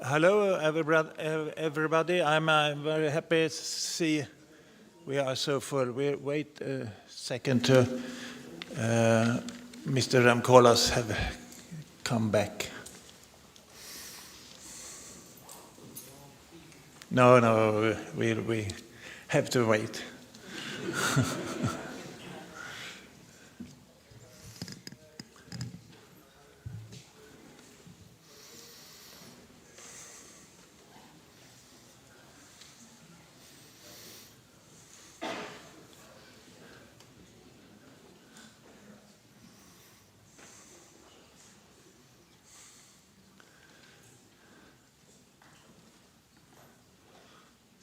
Hello, everybody. I'm very happy to see we are so full. We wait a second to Mr. Rem Koolhaas have come back. No, we have to wait.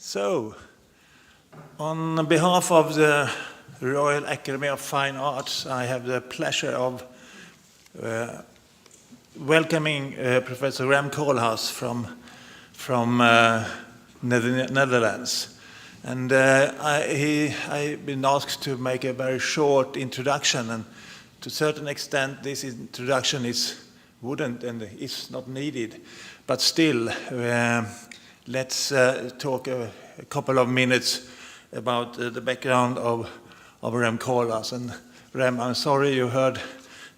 So, on behalf of the Royal Academy of Fine Arts, I have the pleasure of welcoming Professor Rem Koolhaas from Netherlands. And I've been asked to make a very short introduction, and to a certain extent this introduction wouldn't and is not needed, but still let's talk a couple of minutes about the background of Rem Koolhaas. And Rem, I'm sorry you heard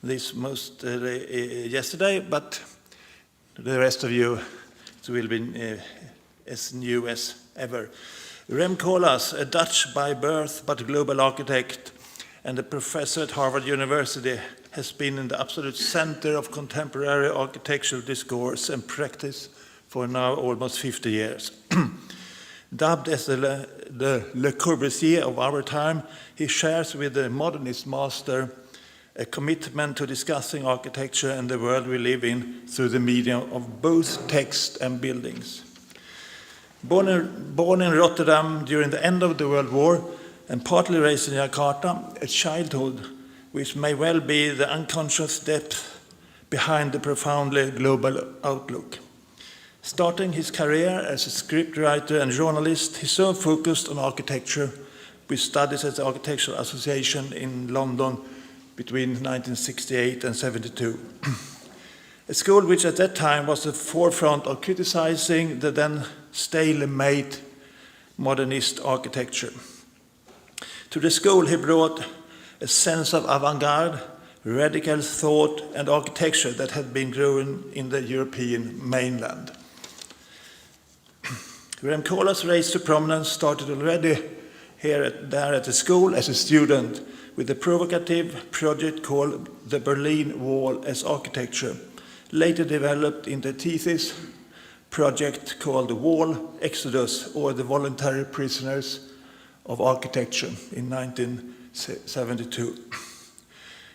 this most yesterday, but the rest of you it will be as new as ever. Rem Koolhaas, a Dutch by birth but global architect and a professor at Harvard University, has been in the absolute center of contemporary architectural discourse and practice for now almost 50 years. Dubbed as the Le Corbusier of our time, he shares with the modernist master a commitment to discussing architecture and the world we live in through the medium of both text and buildings. Born in Rotterdam during the end of the World War and partly raised in Jakarta, a childhood which may well be the unconscious depth behind the profoundly global outlook. Starting his career as a scriptwriter and journalist, he soon focused on architecture with studies at the Architectural Association in London between 1968 and 72. A school which at that time was the forefront of criticizing the then stalemate modernist architecture. To the school he brought a sense of avant-garde, radical thought and architecture that had been growing in the European mainland. Rem Koolhaas' rise to prominence started already there at the school as a student with a provocative project called the Berlin Wall as Architecture, later developed into a thesis project called the Wall Exodus, or the Voluntary Prisoners of Architecture in 1972.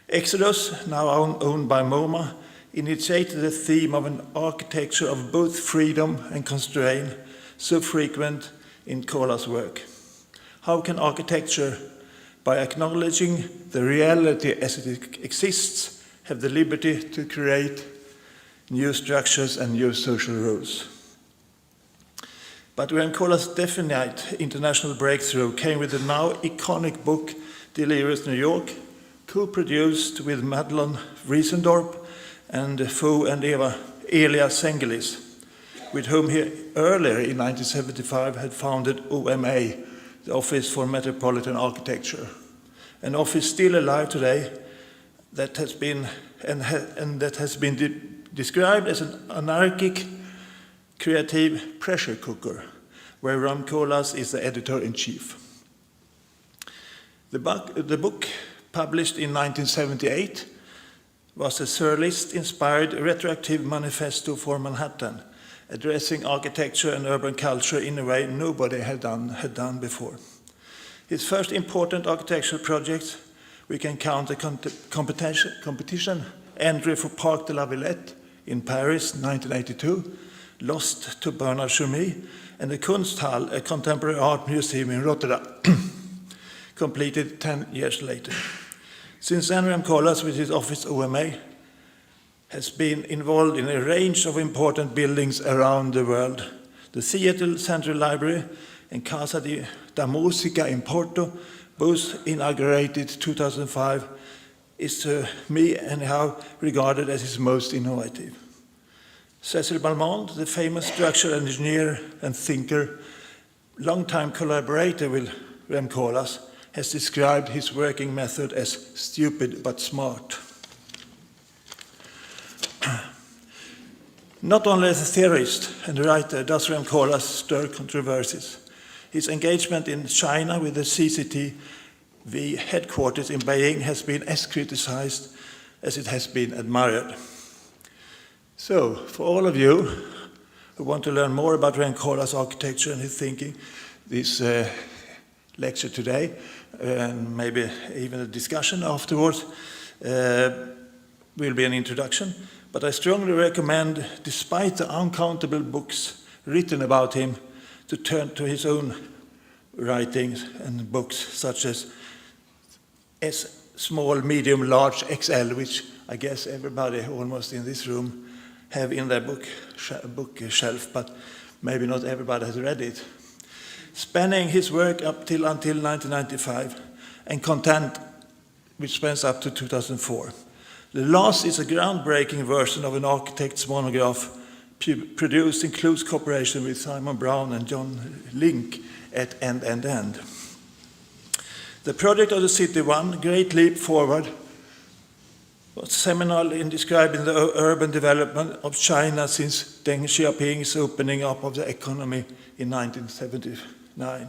Exodus, now owned by MoMA, initiated the theme of an architecture of both freedom and constraint, so frequent in Koolhaas' work. How can architecture, by acknowledging the reality as it exists, have the liberty to create new structures and new social rules? But Rem Koolhaas' definite international breakthrough came with the now iconic book Delirious New York, co-produced with Madelon Riesendorp and Fou and Elia Sengelis, with whom he earlier in 1975 had founded OMA, the Office for Metropolitan Architecture, an office still alive today that has been described as an anarchic, creative pressure cooker, where Rem Koolhaas is the editor-in-chief. The book, published in 1978, was a surrealist-inspired retroactive manifesto for Manhattan, addressing architecture and urban culture in a way nobody had done before. His first important architectural project, we can count the competition entry for Parc de la Villette in Paris, 1982, lost to Bernard Chaumy, and the Kunsthal, a contemporary art museum in Rotterdam, completed 10 years later. Since then, Rem Koolhaas, with his office OMA, has been involved in a range of important buildings around the world. The Seattle Central Library and Casa da Musica in Porto, both inaugurated 2005, is to me anyhow regarded as his most innovative. Cecil Balmond, the famous structural engineer and thinker, long-time collaborator with Rem Koolhaas, has described his working method as stupid but smart. Not only as a theorist and writer does Rem Koolhaas stir controversies. His engagement in China with the CCTV headquarters in Beijing has been as criticized as it has been admired. So, for all of you who want to learn more about Rem Koolhaas' architecture and his thinking, this lecture today, and maybe even a discussion afterwards, will be an introduction. But I strongly recommend, despite the uncountable books written about him, to turn to his own writings and books, such as S, small, medium, large, XL, which I guess everybody almost in this room have in their bookshelf, but maybe not everybody has read it. Spanning his work until 1995, and Content, which spans up to 2004. The last is a groundbreaking version of an architect's monograph produced in close cooperation with Simon Brown and John Link at End. The project of the City One, Great Leap Forward, was seminal in describing the urban development of China since Deng Xiaoping's opening up of the economy in 1979,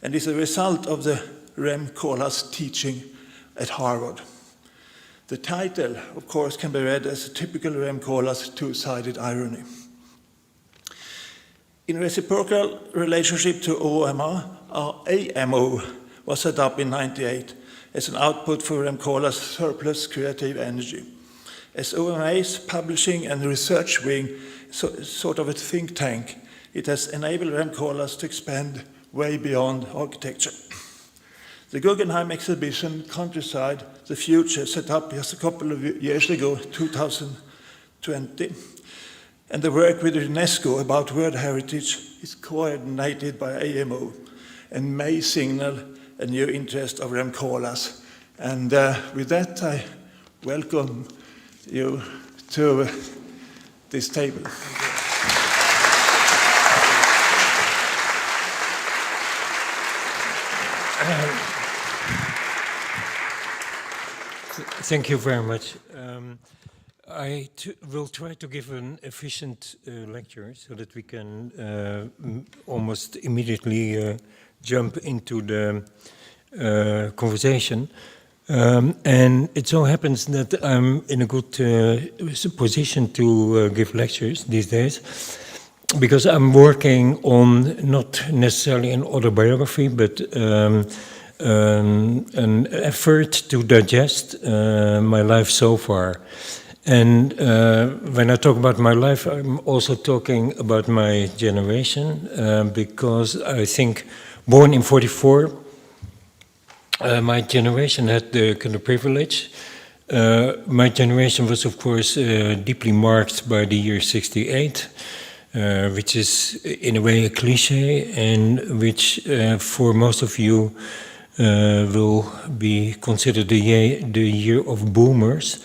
and is a result of the Rem Koolhaas teaching at Harvard. The title, of course, can be read as a typical Rem Koolhaas two-sided irony. In reciprocal relationship to AMO was set up in 1998 as an output for Rem Koolhaas' surplus creative energy. As OMA's publishing and research wing, sort of a think tank, it has enabled Rem Koolhaas to expand way beyond architecture. The Guggenheim exhibition, Countryside, the Future, set up just a couple of years ago, 2020, and the work with UNESCO about World Heritage is coordinated by AMO and may signal a new interest of Rem Koolhaas. And with that, I welcome you to this table. Thank you very much. I will try to give an efficient lecture so that we can almost immediately jump into the conversation. And it so happens that I'm in a good position to give lectures these days, because I'm working on not necessarily an autobiography, but an effort to digest my life so far. And when I talk about my life, I'm also talking about my generation, because I think born in '44, my generation had the kind of privilege. My generation was, of course, deeply marked by the year '68, which is in a way a cliche, and which for most of you will be considered the year of boomers.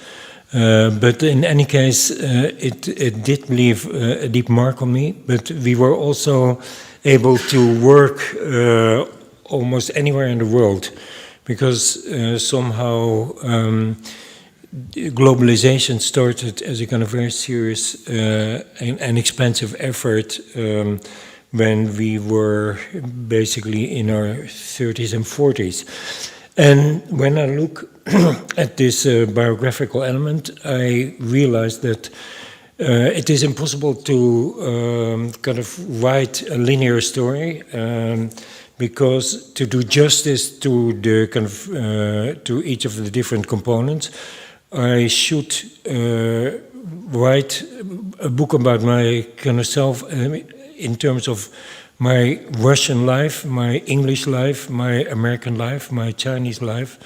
But in any case, it did leave a deep mark on me. But we were also able to work almost anywhere in the world, because somehow globalization started as a kind of very serious and expensive effort when we were basically in our 30s and 40s. And when I look at this biographical element, I realize that it is impossible to kind of write a linear story, because to do justice to the kind of to each of the different components, I should write a book about my kind of self in terms of my Russian life, my English life, my American life, my Chinese life,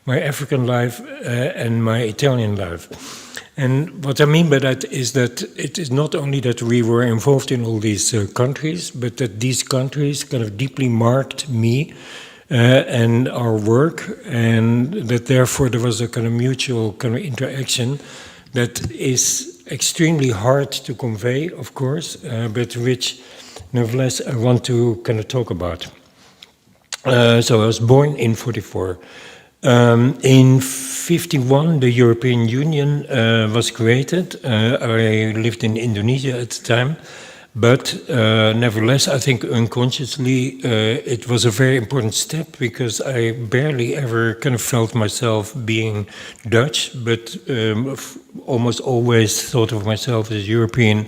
my African life, and my Italian life. And what I mean by that is that it is not only that we were involved in all these countries, but that these countries kind of deeply marked me and our work, and that therefore there was a kind of mutual kind of interaction that is extremely hard to convey, of course, but which nevertheless I want to kind of talk about. So I was born in 44. In 51, the European Union was created. I lived in Indonesia at the time, but nevertheless, I think unconsciously it was a very important step because I barely ever kind of felt myself being Dutch, but almost always thought of myself as European,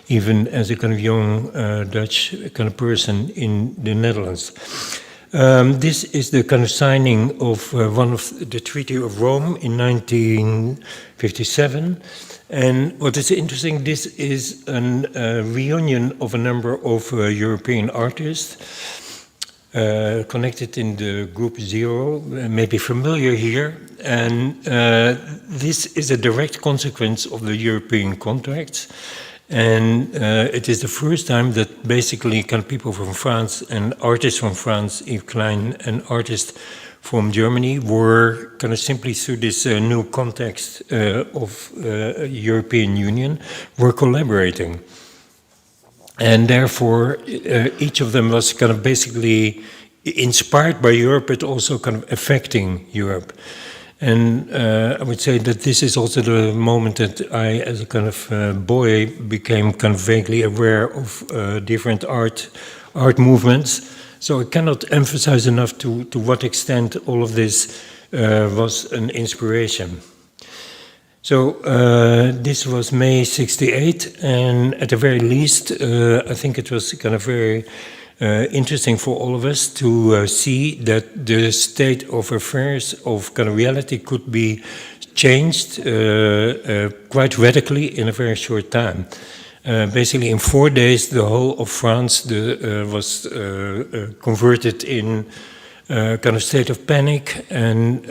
even as a kind of young Dutch kind of person in the Netherlands. This is the kind of signing of one of the Treaty of Rome in 1957. And what is interesting, this is a reunion of a number of European artists connected in the group Zero, maybe familiar here. And this is a direct consequence of the European contracts. And it is the first time that basically kind of people from France and artists from France, Yves Klein, and artists from Germany were kind of simply through this new context of European Union were collaborating. And therefore, each of them was kind of basically inspired by Europe, but also kind of affecting Europe. And I would say that this is also the moment that I, as a kind of boy, became kind of vaguely aware of different art movements. So I cannot emphasize enough to what extent all of this was an inspiration. So this was May '68, and at the very least, I think it was kind of very interesting for all of us to see that the state of affairs of kind of reality could be changed quite radically in a very short time. Basically, in 4 days, the whole of France was converted in kind of state of panic, and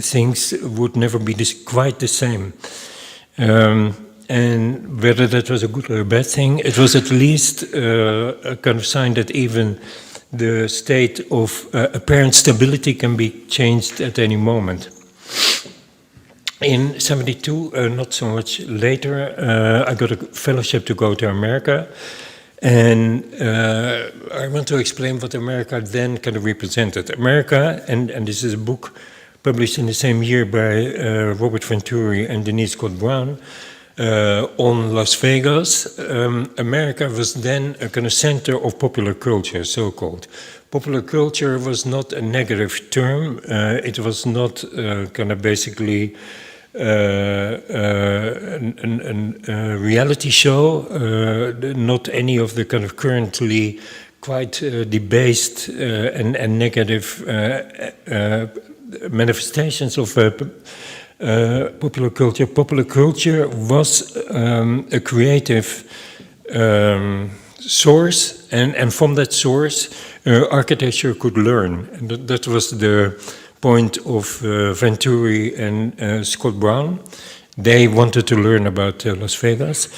things would never be quite the same. And whether that was a good or a bad thing, it was at least a kind of sign that even the state of apparent stability can be changed at any moment. In '72, not so much later, I got a fellowship to go to America. And I want to explain what America then kind of represented. America, and this is a book published in the same year by Robert Venturi and Denise Scott Brown, on Las Vegas. America was then a kind of center of popular culture, so-called. Popular culture was not a negative term. It was not kind of basically a reality show, not any of the kind of currently quite debased and negative manifestations of popular culture. Popular culture was a creative source, and from that source, architecture could learn. And that was the point of Venturi and Scott Brown. They wanted to learn about Las Vegas.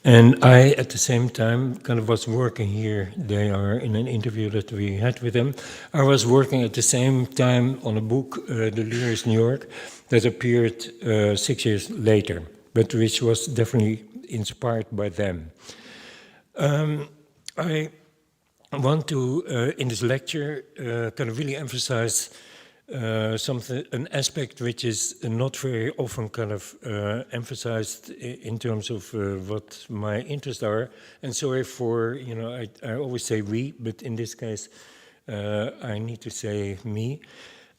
And I, at the same time, kind of was working here. They are in an interview that we had with them. I was working at the same time on a book, Delirious New York, that appeared 6 years later, but which was definitely inspired by them. I want to, in this lecture, kind of really emphasize an aspect which is not very often kind of emphasized in terms of what my interests are. And sorry for, I always say we, but in this case, I need to say me.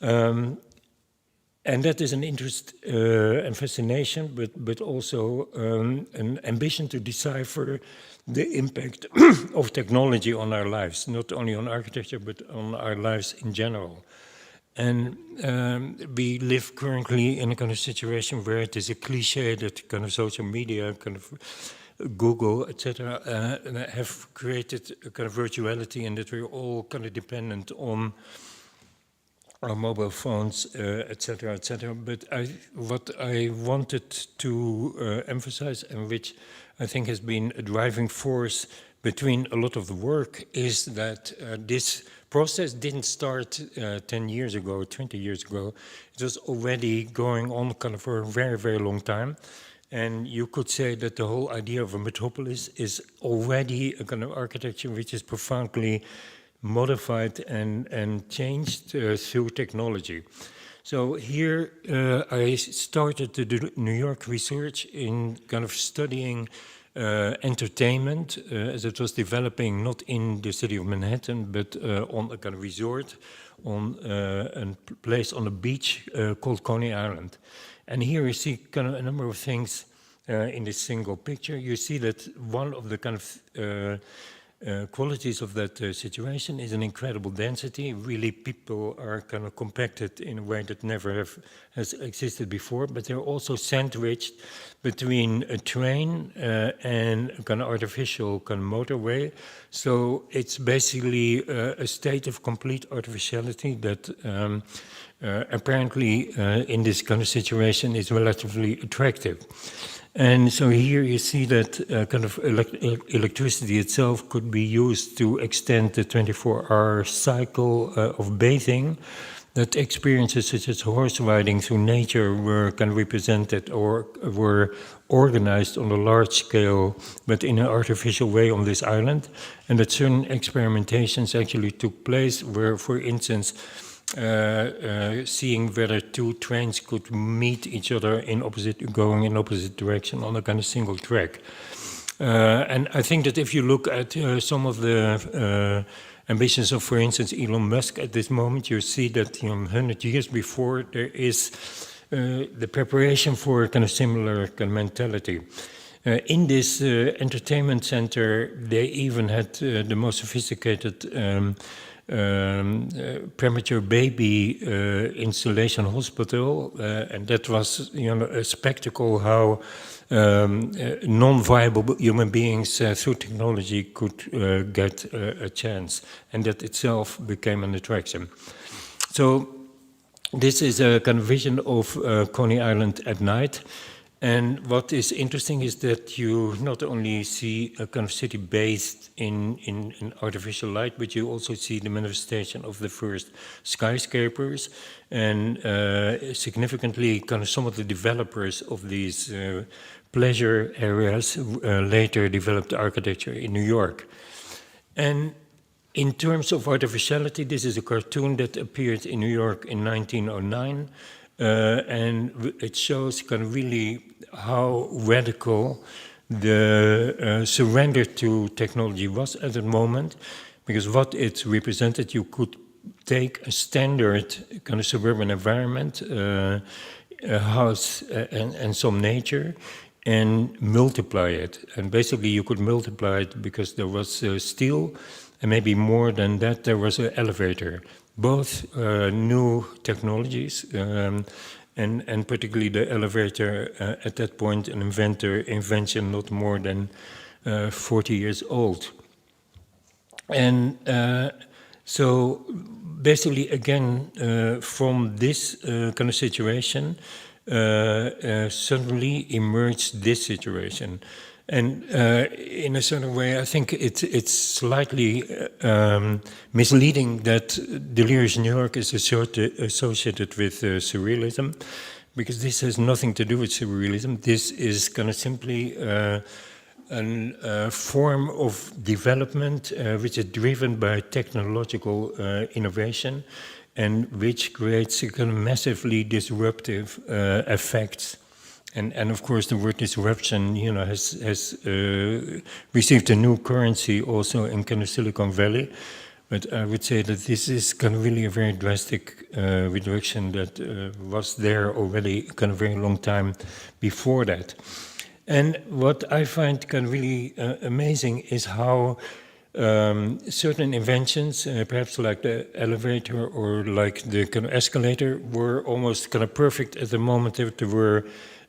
And that is an interest and fascination, but also an ambition to decipher the impact of technology on our lives, not only on architecture, but on our lives in general. And we live currently in a kind of situation where it is a cliche that kind of social media, kind of Google, etc., have created a kind of virtuality, and that we're all kind of dependent on our mobile phones, etc., etc. But what I wanted to emphasize, and which I think has been a driving force between a lot of the work, is that this process didn't start 10 years ago, 20 years ago. It was already going on kind of for a very, very long time. And you could say that the whole idea of a metropolis is already a kind of architecture which is profoundly modified and changed through technology. So here I started to do New York research in kind of studying entertainment as it was developing not in the city of Manhattan, but on a kind of resort on a place on a beach called Coney Island. And here you see kind of a number of things in this single picture. You see that one of the kind of qualities of that situation is an incredible density. Really, people are kind of compacted in a way that never has existed before, but they're also sandwiched between a train and a kind of artificial kind of motorway. So it's basically a state of complete artificiality that apparently in this kind of situation is relatively attractive. And so here you see that kind of electricity itself could be used to extend the 24-hour cycle of bathing, that experiences such as horse riding through nature were kind of represented or were organized on a large scale, but in an artificial way on this island, and that certain experimentations actually took place where, for instance, seeing whether two trains could meet each other going in opposite direction on a kind of single track. And I think that if you look at some of the ambitions of, for instance, Elon Musk at this moment, you see that 100 years before there is the preparation for a kind of similar kind of mentality. In this entertainment center, they even had the most sophisticated premature baby installation hospital, and that was a spectacle how non-viable human beings through technology could get a chance, and that itself became an attraction. So this is a kind of vision of Coney Island at night. And what is interesting is that you not only see a kind of city based in artificial light, but you also see the manifestation of the first skyscrapers, and significantly kind of some of the developers of these pleasure areas later developed architecture in New York. And in terms of artificiality, this is a cartoon that appeared in New York in 1909. And it shows kind of really how radical the surrender to technology was at that moment, because what it represented, you could take a standard kind of suburban environment, a house and some nature, and multiply it. And basically you could multiply it because there was steel, and maybe more than that, there was an elevator. Both new technologies, and particularly the elevator at that point, an invention not more than 40 years old. And so basically, again, from this kind of situation, suddenly emerged this situation. And in a certain way, I think it's slightly misleading that Delirious New York is associated with surrealism, because this has nothing to do with surrealism. This is kind of simply a form of development which is driven by technological innovation, and which creates a kind of massively disruptive effects. And of course, the word disruption, has received a new currency also in kind of Silicon Valley. But I would say that this is kind of really a very drastic reduction that was there already kind of very long time before that. And what I find kind of really amazing is how certain inventions, perhaps like the elevator or like the kind of escalator, were almost kind of perfect at the moment that they were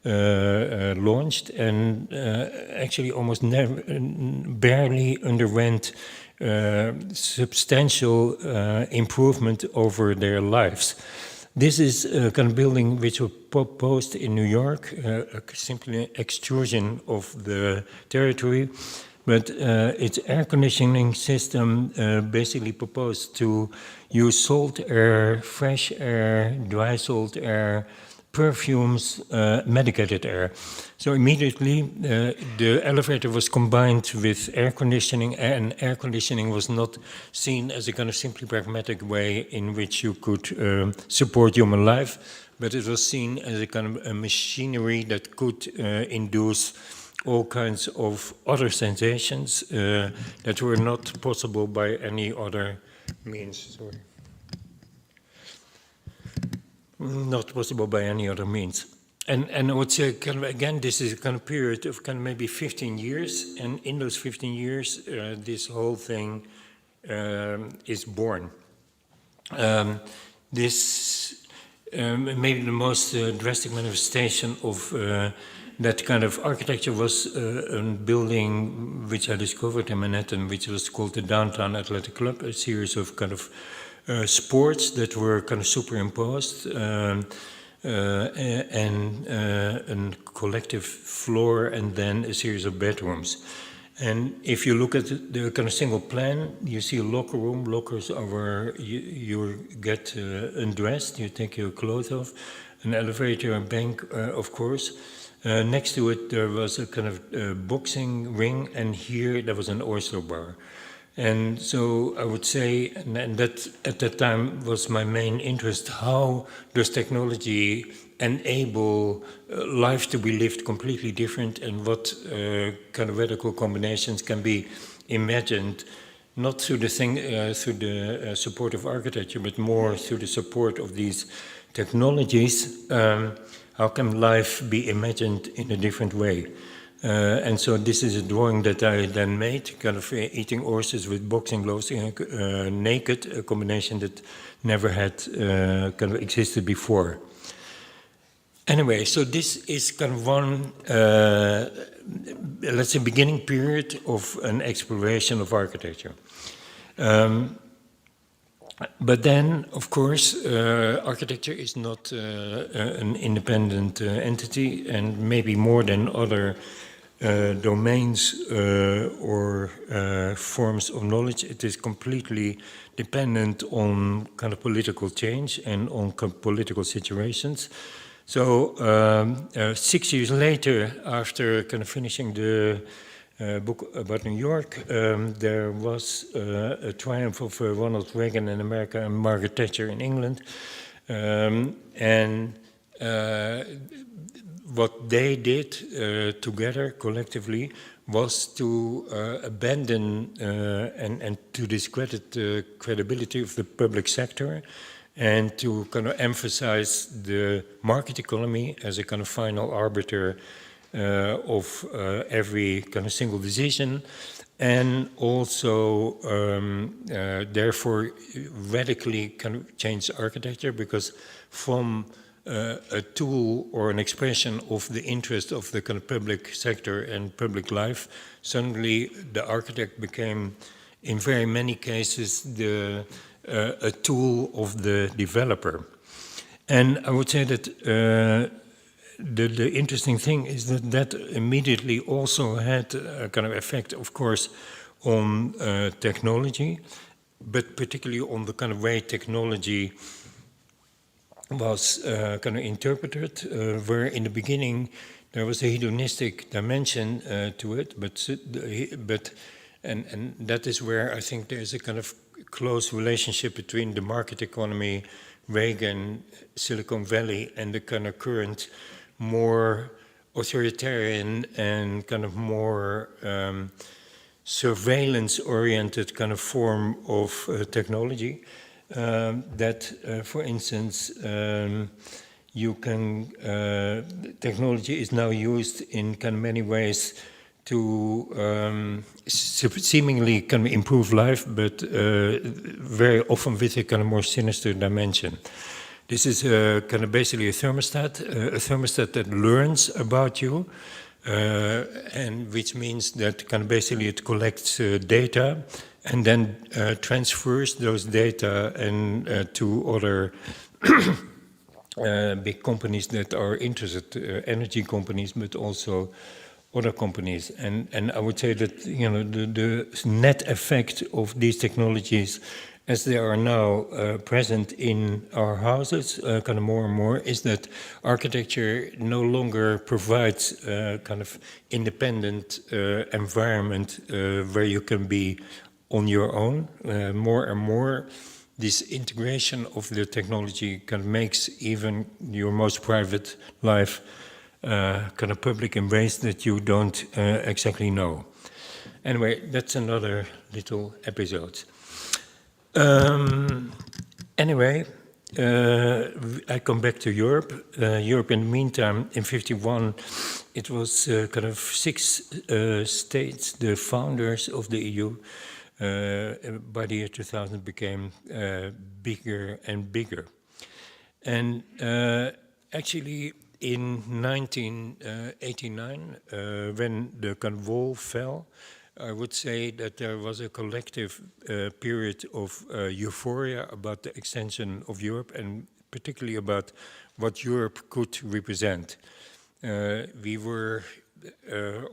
launched, and actually almost barely underwent substantial improvement over their lives. This is a kind of building which was proposed in New York, simply an extrusion of the territory, but its air conditioning system basically proposed to use salt air, fresh air, dry salt air, perfumes, medicated air. So immediately the elevator was combined with air conditioning, and air conditioning was not seen as a kind of simply pragmatic way in which you could support human life, but it was seen as a kind of a machinery that could induce all kinds of other sensations that were not possible by any other means. Sorry. Not possible by any other means. And I would say, kind of, again, this is a kind of period of kind of maybe 15 years, and in those 15 years, this whole thing is born. This maybe the most drastic manifestation of that kind of architecture was a building which I discovered in Manhattan, which was called the Downtown Athletic Club, a series of kind of sports that were kind of superimposed, and a collective floor, and then a series of bedrooms. And if you look at the kind of single plan, you see a locker room. Lockers are where you get undressed, you take your clothes off, an elevator, a bank, of course. Next to it, there was a kind of boxing ring, and here there was an oyster bar. And so I would say, and that at that time was my main interest, how does technology enable life to be lived completely different, and what kind of radical combinations can be imagined, not through the support of architecture, but more through the support of these technologies. How can life be imagined in a different way? And so this is a drawing that I then made, kind of eating oysters with boxing gloves, naked, a combination that never had kind of existed before. Anyway, so this is kind of one, let's say, beginning period of an exploration of architecture. But then, of course, architecture is not an independent entity, and maybe more than other domains or forms of knowledge, it is completely dependent on kind of political change and on political situations. So 6 years later, after kind of finishing the book about New York, there was a triumph of Ronald Reagan in America and Margaret Thatcher in England. And what they did together, collectively, was to abandon and to discredit the credibility of the public sector, and to kind of emphasize the market economy as a kind of final arbiter of every kind of single decision, and also therefore radically kind of change architecture, because from a tool or an expression of the interest of the kind of public sector and public life, suddenly the architect became, in very many cases, a tool of the developer. And I would say that the interesting thing is that immediately also had a kind of effect, of course, on technology, but particularly on the kind of way technology was kind of interpreted, where in the beginning there was a hedonistic dimension to it, but that is where I think there is a kind of close relationship between the market economy, Reagan, Silicon Valley, and the kind of current more authoritarian and kind of more surveillance-oriented kind of form of technology. That, for instance, you can, technology is now used in kind of many ways to seemingly kind of improve life, but very often with a kind of more sinister dimension. This is kind of basically a thermostat that learns about you, and which means that kind of basically it collects data and then transfers those data and to other big companies that are interested, energy companies, but also other companies. And I would say that, you know, the net effect of these technologies as they are now present in our houses, kind of more and more, is that architecture no longer provides kind of independent environment where you can be on your own. More and more, this integration of the technology kind of makes even your most private life kind of public in ways that you don't exactly know. Anyway, that's another little episode. Anyway, I come back to Europe. Europe, in the meantime, in '51, it was kind of 6 states, the founders of the EU. By the year 2000, became bigger and bigger. And actually, in 1989, when the kind of wall fell, I would say that there was a collective period of euphoria about the extension of Europe, and particularly about what Europe could represent. We were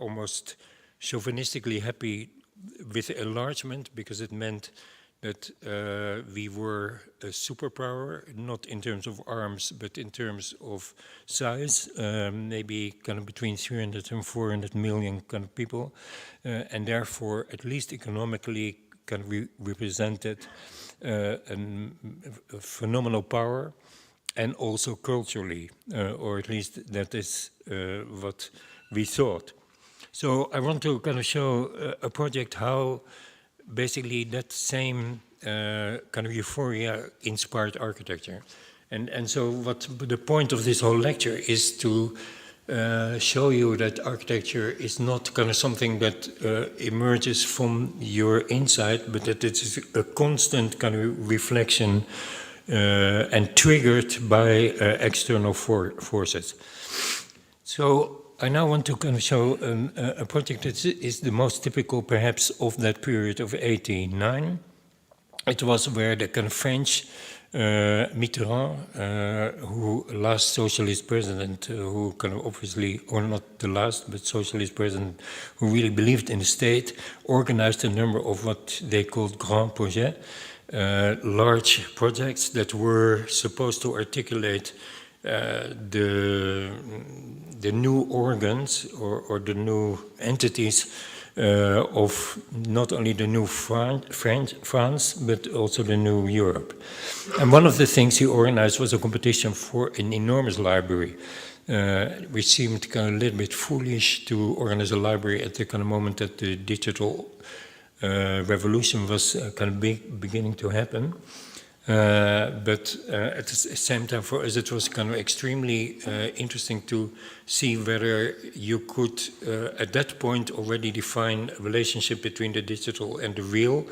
almost chauvinistically happy with enlargement, because it meant that we were a superpower, not in terms of arms, but in terms of size, maybe kind of between 300 and 400 million kind of people, and therefore, at least economically, kind of represented a phenomenal power, and also culturally, or at least that is what we thought. So I want to kind of show a project how basically that same kind of euphoria inspired architecture. And so what the point of this whole lecture is to show you that architecture is not kind of something that emerges from your inside, but that it is a constant kind of reflection and triggered by external forces. So I now want to kind of show a project that is the most typical, perhaps, of that period of '89. It was where the kind of French Mitterrand, who last socialist president, who kind of obviously, or not the last, but socialist president, who really believed in the state, organized a number of what they called grands projets, large projects that were supposed to articulate the new organs or the new entities of not only the new France, but also the new Europe. And one of the things he organized was a competition for an enormous library, which seemed kind of a little bit foolish to organize a library at the kind of moment that the digital revolution was kind of beginning to happen. But at the same time, for us, it was kind of extremely interesting to see whether you could, at that point, already define a relationship between the digital and the real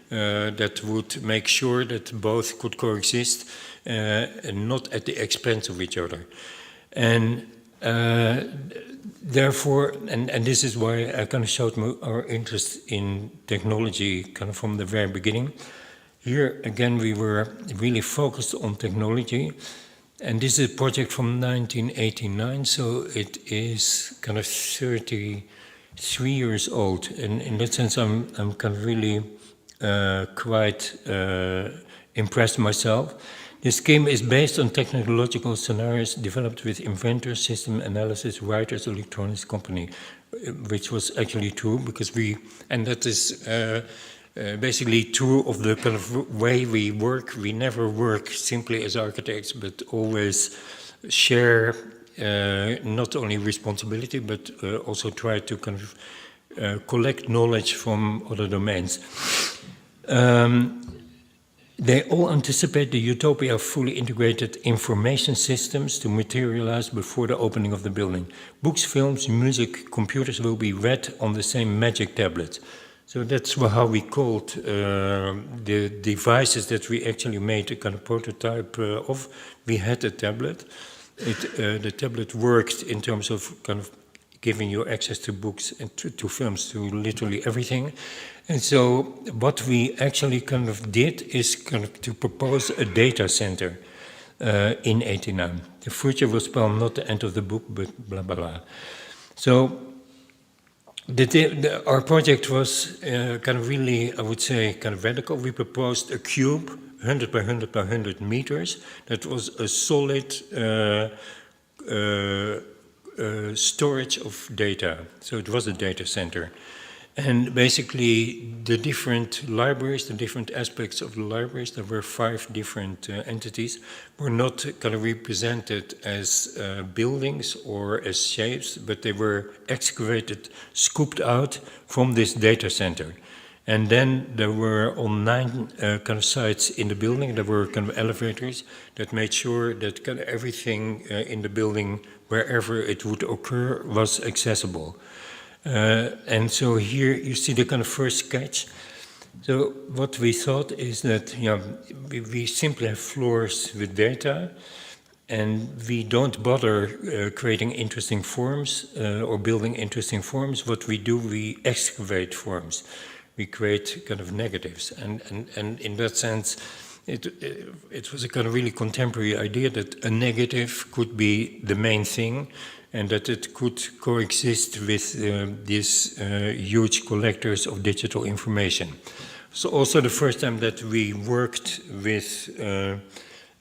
that would make sure that both could coexist and not at the expense of each other. And therefore, and this is why I kind of showed our interest in technology kind of from the very beginning. Here, again, we were really focused on technology, and this is a project from 1989, so it is kind of 33 years old, and in that sense I'm kind of really quite impressed myself. This scheme is based on technological scenarios developed with inventors, system analysis, writers, electronics company, which was actually true, because and that is basically true of the kind of way we work. We never work simply as architects, but always share not only responsibility, but also try to kind of collect knowledge from other domains. They all anticipate the utopia of fully integrated information systems to materialize before the opening of the building. Books, films, music, computers will be read on the same magic tablet. So that's how we called the devices that we actually made a kind of prototype of. We had a tablet. The tablet worked in terms of kind of giving you access to books and to films, to literally everything. And so what we actually kind of did is kind of to propose a data center in '89. The future will spell not the end of the book, but blah, blah, blah. So Our project was kind of really, I would say, kind of radical. We proposed a cube, 100 by 100 by 100 meters, that was a solid storage of data. So it was a data center. And basically, the different libraries, the different aspects of the libraries, there were 5 different entities, were not kind of represented as buildings or as shapes, but they were excavated, scooped out from this data center. And then there were on 9 kind of sites in the building, there were kind of elevators that made sure that kind of everything in the building, wherever it would occur, was accessible. And so here you see the kind of first sketch. So what we thought is that we simply have floors with data, and we don't bother creating interesting forms or building interesting forms. What we do, we excavate forms. We create kind of negatives, and in that sense, it was a kind of really contemporary idea that a negative could be the main thing, and that it could coexist with these huge collectors of digital information. So also the first time that we worked with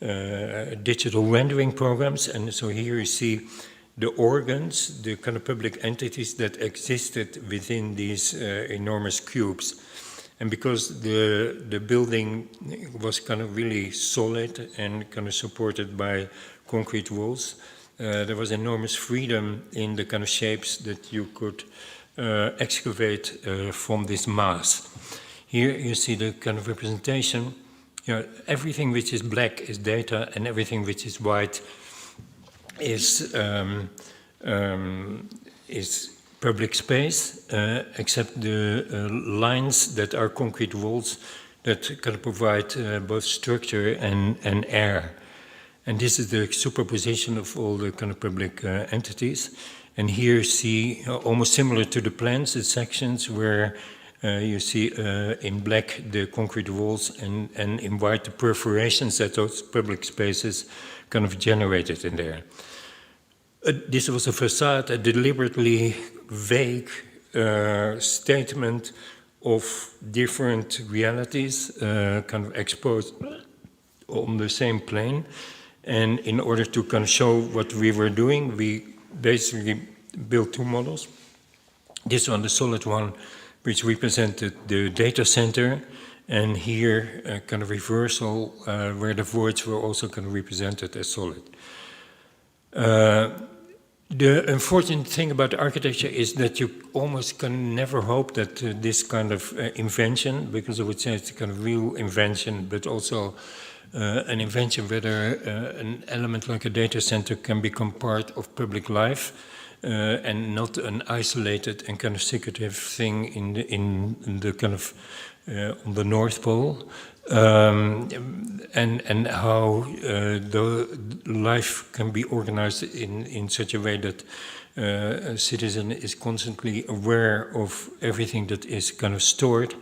digital rendering programs, and so here you see the organs, the kind of public entities that existed within these enormous cubes. And because the building was kind of really solid and kind of supported by concrete walls, there was enormous freedom in the kind of shapes that you could excavate from this mass. Here you see the kind of representation. Everything which is black is data, and everything which is white is public space, except the lines that are concrete walls that can provide both structure and air. And this is the superposition of all the kind of public entities. And here you see, almost similar to the plans, the sections where you see in black the concrete walls and in white the perforations that those public spaces kind of generated in there. This was a facade, a deliberately vague statement of different realities kind of exposed on the same plane. And in order to kind of show what we were doing, we basically built 2 models. This one, the solid one, which represented the data center, and here a kind of reversal where the voids were also kind of represented as solid. The unfortunate thing about architecture is that you almost can never hope that this kind of invention, because I would say it's a kind of real invention, but also an invention whether an element like a data center can become part of public life and not an isolated and kind of secretive thing in the kind of on the North Pole, and how the life can be organized in such a way that a citizen is constantly aware of everything that is kind of stored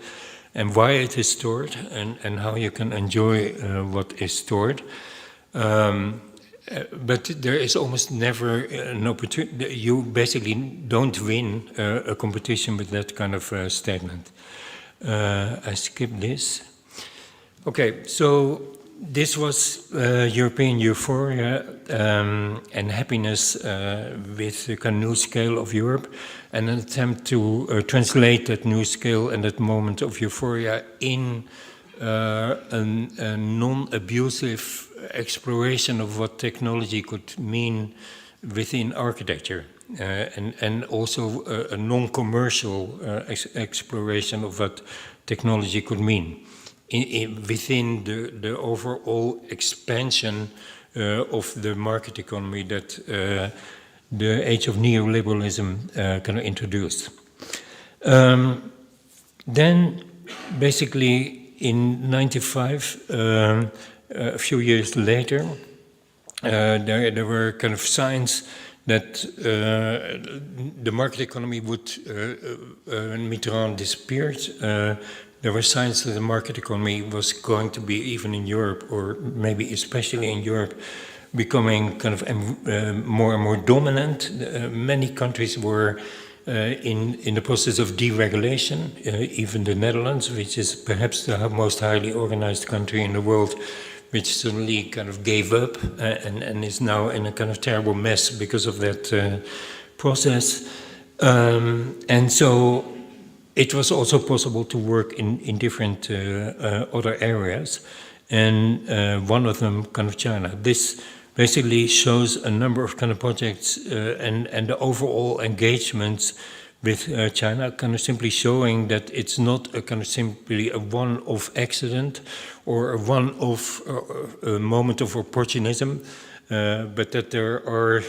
and why it is stored and how you can enjoy what is stored. But there is almost never an opportunity. You basically don't win a competition with that kind of statement. I skipped this. Okay, so this was European euphoria and happiness with the kind of new scale of Europe, and an attempt to translate that new scale and that moment of euphoria in a non-abusive exploration of what technology could mean within architecture, and also a non-commercial exploration of what technology could mean within the overall expansion of the market economy that the age of neoliberalism kind of introduced. Then, basically, in '95, a few years later, there were kind of signs that the market economy would, Mitterrand disappeared. There were signs that the market economy was going to be, even in Europe, or maybe especially in Europe, becoming kind of more and more dominant. Many countries were in the process of deregulation. Even the Netherlands, which is perhaps the most highly organized country in the world, which suddenly kind of gave up and is now in a kind of terrible mess because of that process. And so it was also possible to work in different other areas, and one of them kind of China. This basically shows a number of kind of projects and the overall engagements with China, kind of simply showing that it's not a kind of simply a one-off accident or a one-off moment of opportunism, but that there are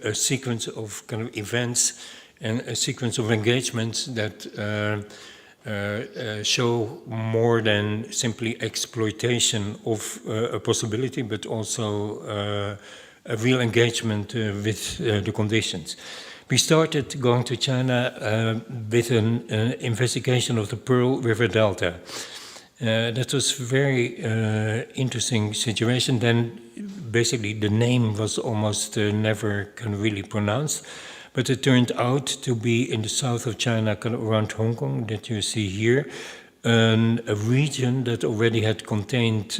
a sequence of kind of events and a sequence of engagements that show more than simply exploitation of a possibility, but also a real engagement with the conditions. We started going to China with an investigation of the Pearl River Delta. That was a very interesting situation. Then basically the name was almost never kind of really pronounced, but it turned out to be in the south of China, kind of around Hong Kong, that you see here, a region that already had contained,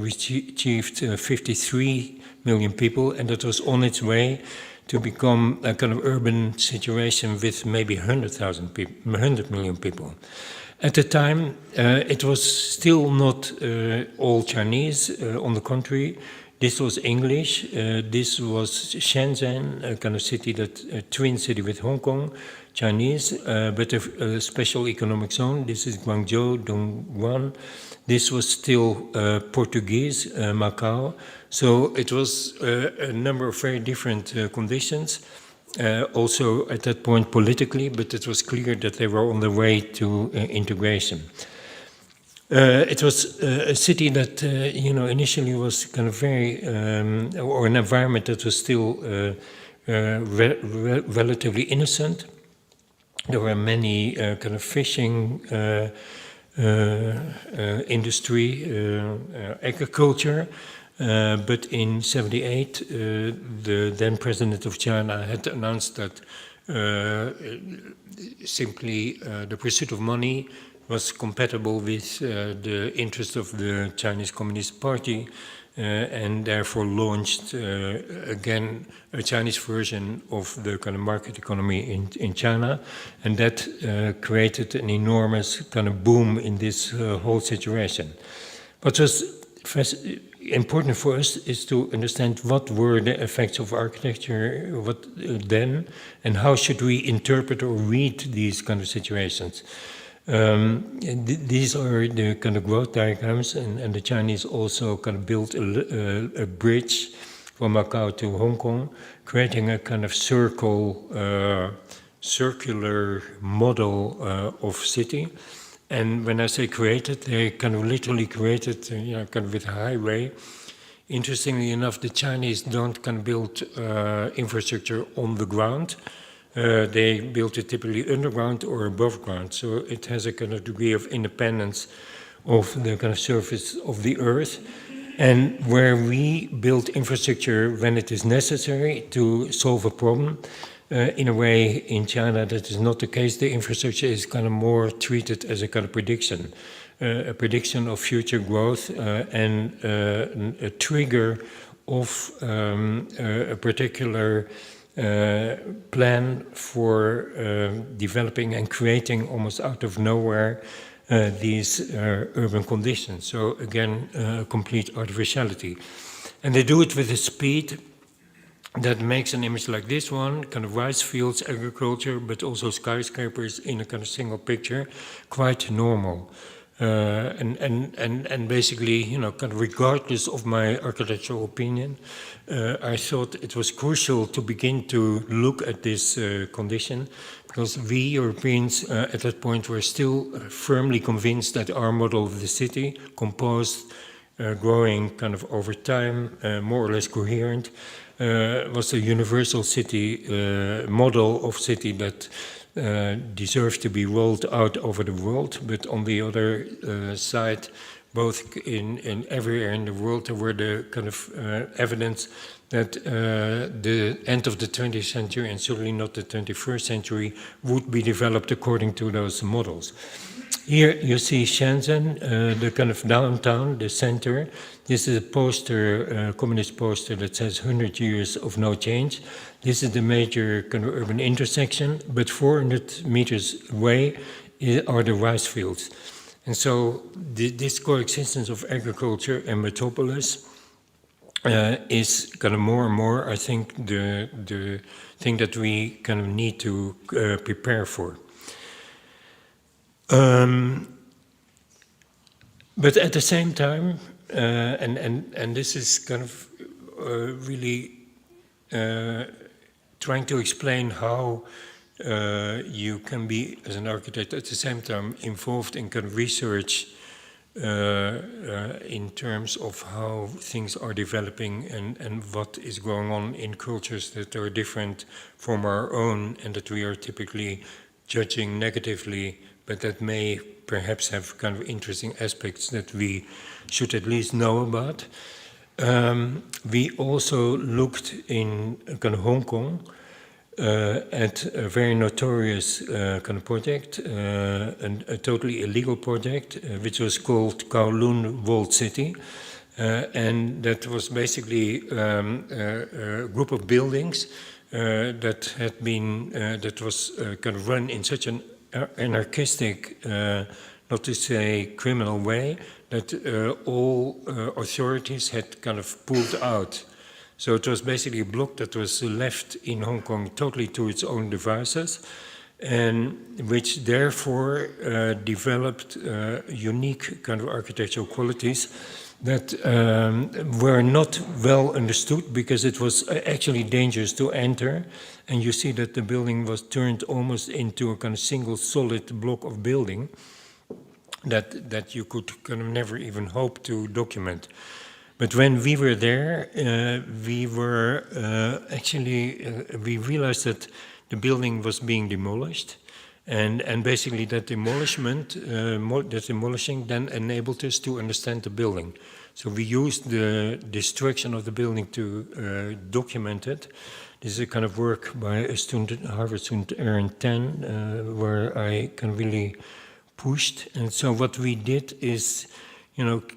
achieved 53 million people, and that was on its way to become a kind of urban situation with maybe 100 million people. At the time, it was still not all Chinese. On the contrary, this was English. This was Shenzhen, a kind of city a twin city with Hong Kong, Chinese, but a special economic zone. This is Guangzhou, Dongguan. This was still Portuguese, Macau. So it was a number of very different conditions. Also at that point politically, but it was clear that they were on the way to integration. It was a city that, initially was kind of very, or an environment that was still relatively innocent. There were many kind of fishing industry, agriculture. But in 1978, the then president of China had announced that simply the pursuit of money was compatible with the interest of the Chinese Communist Party, and therefore launched again a Chinese version of the kind of market economy in China, and that created an enormous kind of boom in this whole situation. What was important for us is to understand what were the effects of architecture then, and how should we interpret or read these kind of situations. These are the kind of growth diagrams, and the Chinese also kind of built a bridge from Macau to Hong Kong, creating a kind of circular model of city. And when I say created, they kind of literally created, kind of with a highway. Interestingly enough, the Chinese don't kind of build infrastructure on the ground. They build it typically underground or above ground. So it has a kind of degree of independence of the kind of surface of the earth. And where we build infrastructure when it is necessary to solve a problem, in a way, in China, that is not the case. The infrastructure is kind of more treated as a kind of prediction, a prediction of future growth and a trigger of a particular plan for developing and creating almost out of nowhere these urban conditions. So again, complete artificiality. And they do it with a speed that makes an image like this one, kind of rice fields, agriculture, but also skyscrapers in a kind of single picture, quite normal. And basically, kind of regardless of my architectural opinion, I thought it was crucial to begin to look at this condition, because we Europeans at that point were still firmly convinced that our model of the city, composed, growing kind of over time, more or less coherent, was a universal city model of city that deserved to be rolled out over the world. But on the other side, both in everywhere in the world. There were the kind of evidence that the end of the 20th century and certainly not the 21st century would be developed according to those models. Here you see Shenzhen, the kind of downtown, the center. This is a poster, communist poster that says 100 years of no change. This is the major kind of urban intersection, but 400 meters away are the rice fields. And so this coexistence of agriculture and metropolis is kind of more and more, I think, the thing that we kind of need to prepare for. But at the same time, and this is kind of really trying to explain how you can be, as an architect, at the same time involved in kind of research in terms of how things are developing and what is going on in cultures that are different from our own and that we are typically judging negatively, but that may perhaps have kind of interesting aspects that we should at least know about. We also looked in kind of Hong Kong at a very notorious kind of project, a totally illegal project, which was called Kowloon Walled City. And that was basically a group of buildings that had been, that was kind of run in such an anarchistic, not to say criminal way, that all authorities had kind of pulled out. So it was basically a block that was left in Hong Kong totally to its own devices, and which therefore developed unique kind of architectural qualities that were not well understood because it was actually dangerous to enter. And you see that the building was turned almost into a kind of single solid block of building that you could kind of never even hope to document. But when we were there, we were we realized that the building was being demolished, and basically that demolishing then enabled us to understand the building. So we used the destruction of the building to document it. This is a kind of work by a student, Harvard student, Aaron Tan, where I can really pushed. And so what we did is,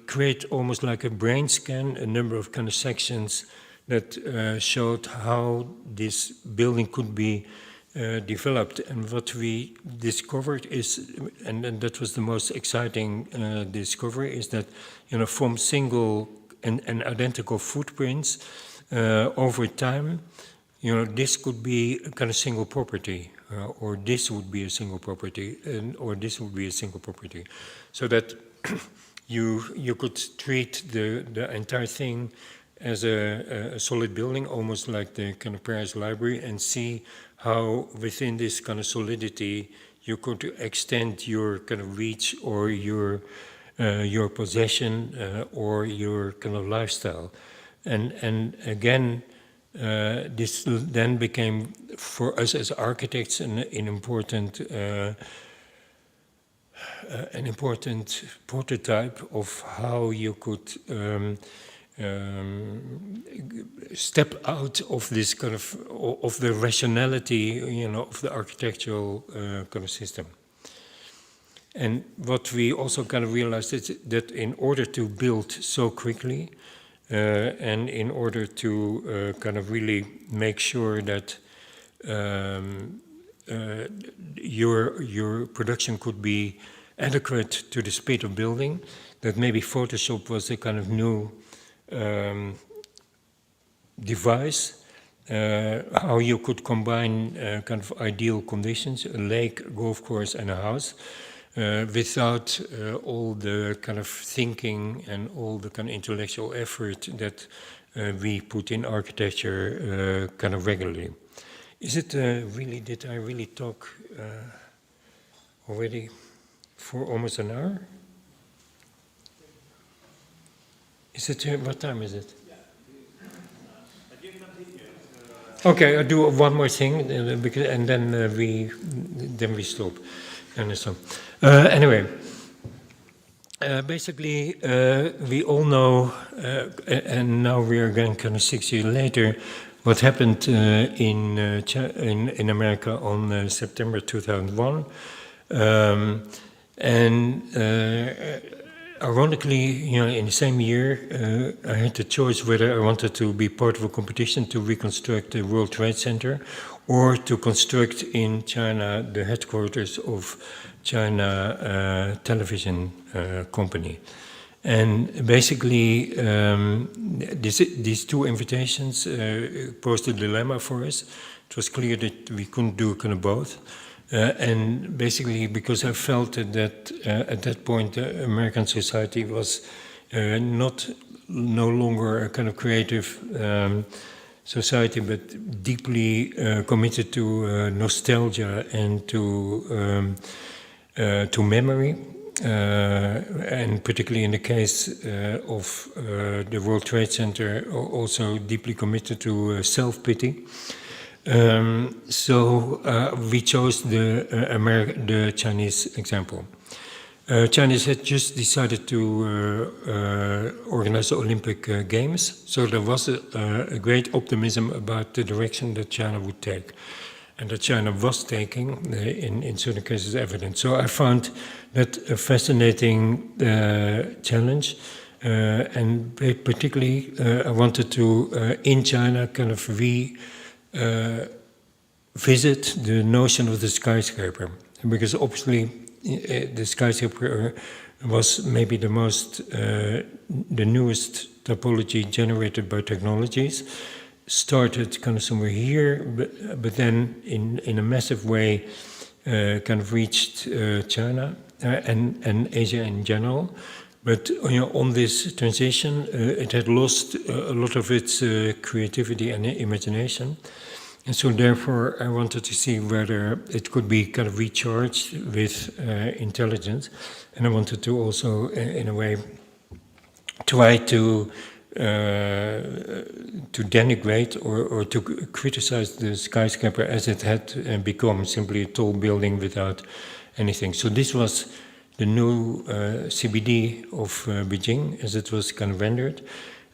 create almost like a brain scan, a number of kind of sections that showed how this building could be developed. And what we discovered is, and that was the most exciting discovery, is that, from single and identical footprints over time, this could be a kind of single property, or this would be a single property, or this would be a single property. So that you could treat the entire thing as a solid building, almost like the kind of Paris Library, and see how within this kind of solidity you could extend your kind of reach or your possession or your kind of lifestyle. And again, this then became, for us as architects, an important prototype of how you could step out of this kind of the rationality, of the architectural kind of system. And what we also kind of realized is that in order to build so quickly, and in order to kind of really make sure that your production could be adequate to the speed of building, that maybe Photoshop was a kind of new device, how you could combine kind of ideal conditions, a lake, a golf course, and a house, without all the kind of thinking and all the kind of intellectual effort that we put in architecture kind of regularly. Is it really, did I really talk already for almost an hour? Is it, what time is it? Okay, I'll do one more thing, and then we stop. And so, anyway, Basically, we all know, and now we are going kind of 6 years later, what happened in America on September 2001. Ironically, in the same year, I had the choice whether I wanted to be part of a competition to reconstruct the World Trade Center or to construct in China the headquarters of China television company. And basically, these two invitations posed a dilemma for us. It was clear that we couldn't do kind of both. And basically, because I felt that at that point, American society was no longer a kind of creative society, but deeply committed to nostalgia and to memory, and particularly in the case of the World Trade Center, also deeply committed to self-pity. So we chose the Chinese example. Chinese had just decided to organize the Olympic Games, so there was a great optimism about the direction that China would take, and that China was taking, in certain cases, evident. So I found that a fascinating challenge, and particularly I wanted to, in China, kind of visit the notion of the skyscraper, because obviously the skyscraper was maybe the newest typology generated by technologies. Started kind of somewhere here, but then in a massive way kind of reached China and Asia in general. But on this transition, it had lost a lot of its creativity and imagination. And so therefore, I wanted to see whether it could be kind of recharged with intelligence. And I wanted to also, in a way, try to denigrate or to criticize the skyscraper as it had become simply a tall building without anything. So this was the new CBD of Beijing, as it was kind of rendered.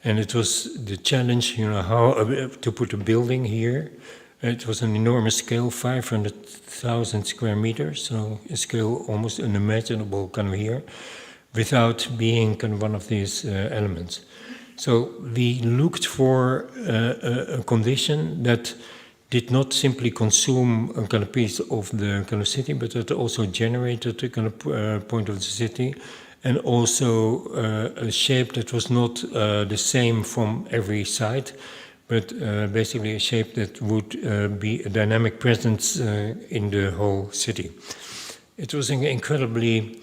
And it was the challenge, how to put a building here. It was an enormous scale, 500,000 square meters, so a scale almost unimaginable kind of here, without being kind of one of these elements. So we looked for a condition that did not simply consume a kind of piece of the kind of city, but that also generated a kind of point of the city, and also a shape that was not the same from every side, but basically a shape that would be a dynamic presence in the whole city. It was an incredibly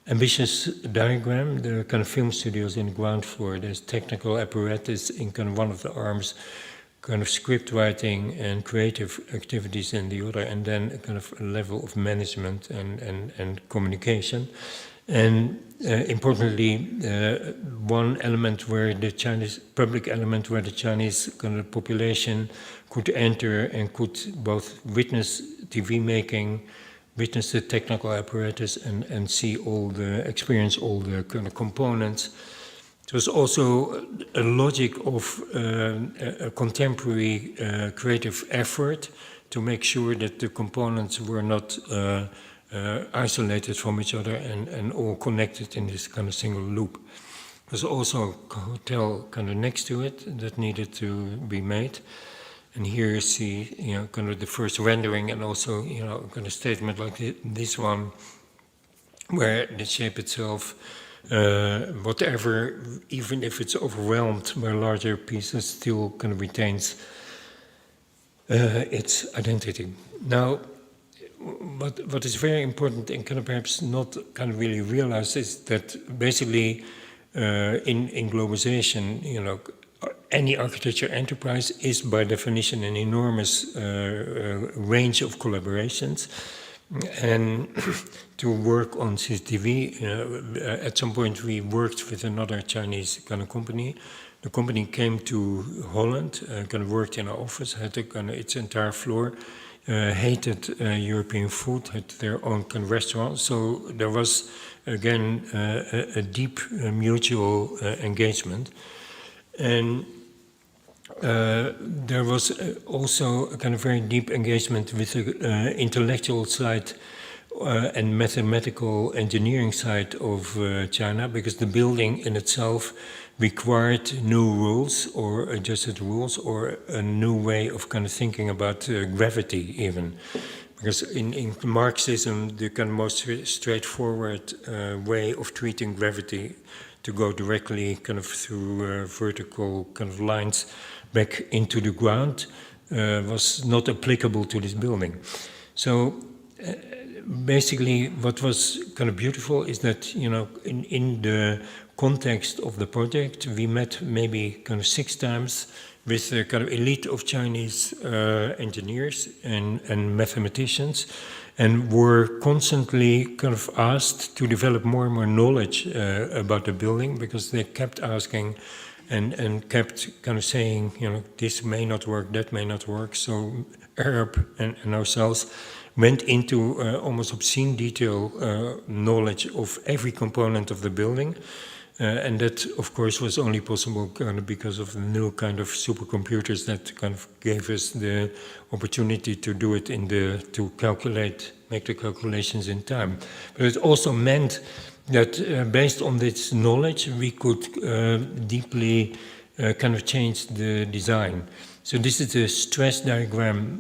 ambitious diagram. There are kind of film studios in the ground floor. There's technical apparatus in kind of one of the arms, kind of script writing and creative activities in the other, and then a kind of a level of management and communication. And importantly, one element where the Chinese public element, where the Chinese kind of population could enter and could both witness TV making, witness the technical apparatus, and see experience all the kind of components. It was also a logic of a contemporary creative effort to make sure that the components were not isolated from each other and all connected in this kind of single loop. There's also a hotel kind of next to it that needed to be made. And here you see, kind of the first rendering, and also, kind of statement like this one, where the shape itself, whatever, even if it's overwhelmed by larger pieces, still kind of retains its identity. Now, what is very important and kind of perhaps not kind of really realized is that basically in globalization, any architecture enterprise is by definition an enormous range of collaborations. And to work on CCTV, at some point we worked with another Chinese kind of company. The company came to Holland, kind of worked in our office, had its entire floor hated European food, had their own kind of restaurant. So there was, again, a deep mutual engagement. And there was also a kind of very deep engagement with the intellectual side and mathematical engineering side of China, because the building in itself required new rules or adjusted rules or a new way of kind of thinking about gravity even. Because in Marxism, the kind of most straightforward way of treating gravity to go directly kind of through vertical kind of lines back into the ground was not applicable to this building. So basically what was kind of beautiful is that, you know, in the context of the project, we met maybe kind of 6 times with a kind of elite of Chinese engineers and mathematicians, and were constantly kind of asked to develop more and more knowledge about the building, because they kept asking and kept kind of saying, you know, this may not work, that may not work. So Arab and ourselves went into almost obscene detail knowledge of every component of the building. And that, of course, was only possible kind of because of the new kind of supercomputers that kind of gave us the opportunity to do it to make the calculations in time. But it also meant that based on this knowledge, we could deeply kind of change the design. So this is a stress diagram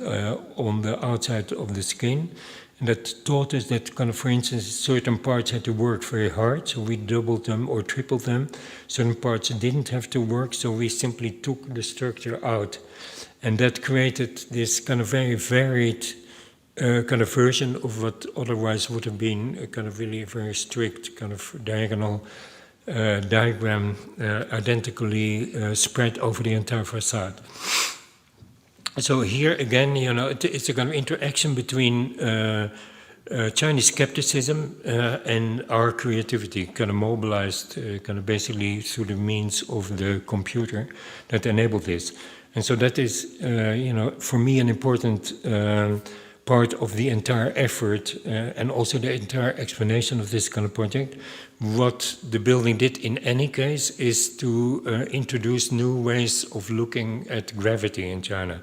on the outside of the skin. And that taught us that kind of, for instance, certain parts had to work very hard, so we doubled them or tripled them. Certain parts didn't have to work, so we simply took the structure out. And that created this kind of very varied kind of version of what otherwise would have been a kind of really very strict kind of diagonal diagram, identically spread over the entire facade. So here again, you know, it's a kind of interaction between Chinese skepticism and our creativity, kind of mobilized kind of basically through the means of the computer that enabled this. And so that is, you know, for me an important part of the entire effort and also the entire explanation of this kind of project. What the building did in any case is to introduce new ways of looking at gravity in China,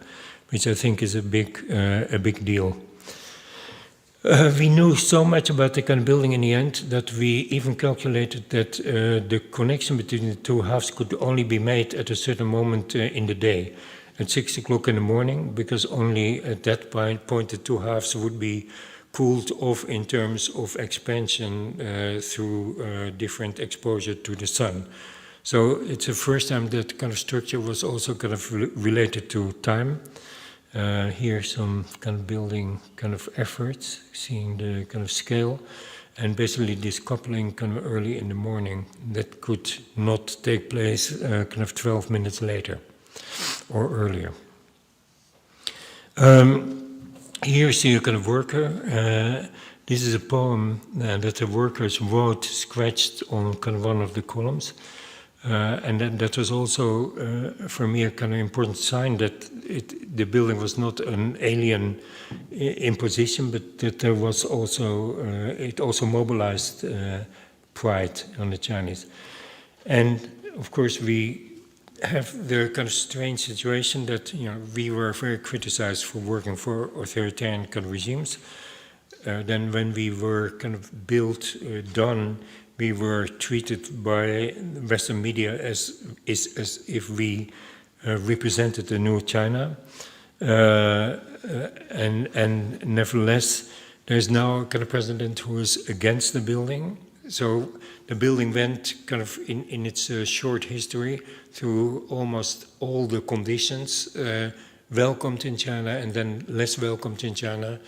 which I think is a big deal. We knew so much about the kind of building in the end that we even calculated that the connection between the two halves could only be made at a certain moment in the day, at 6 o'clock in the morning, because only at that point the two halves would be cooled off in terms of expansion through different exposure to the sun. So it's the first time that kind of structure was also kind of related to time. Here some kind of building kind of efforts, seeing the kind of scale, and basically this coupling kind of early in the morning that could not take place kind of 12 minutes later or earlier. Here you see a kind of worker. This is a poem that the workers wrote, scratched on kind of one of the columns. And that was also, for me, a kind of important sign that the building was not an alien imposition, but that there was also, it also mobilized pride on the Chinese. And of course, we have the kind of strange situation that, you know, we were very criticized for working for authoritarian kind of regimes. Then when we were kind of built, done, we were treated by Western media as if we represented the new China. And nevertheless, there's now a kind of president who is against the building. So the building went kind of in its short history through almost all the conditions, welcomed in China and then less welcomed in China,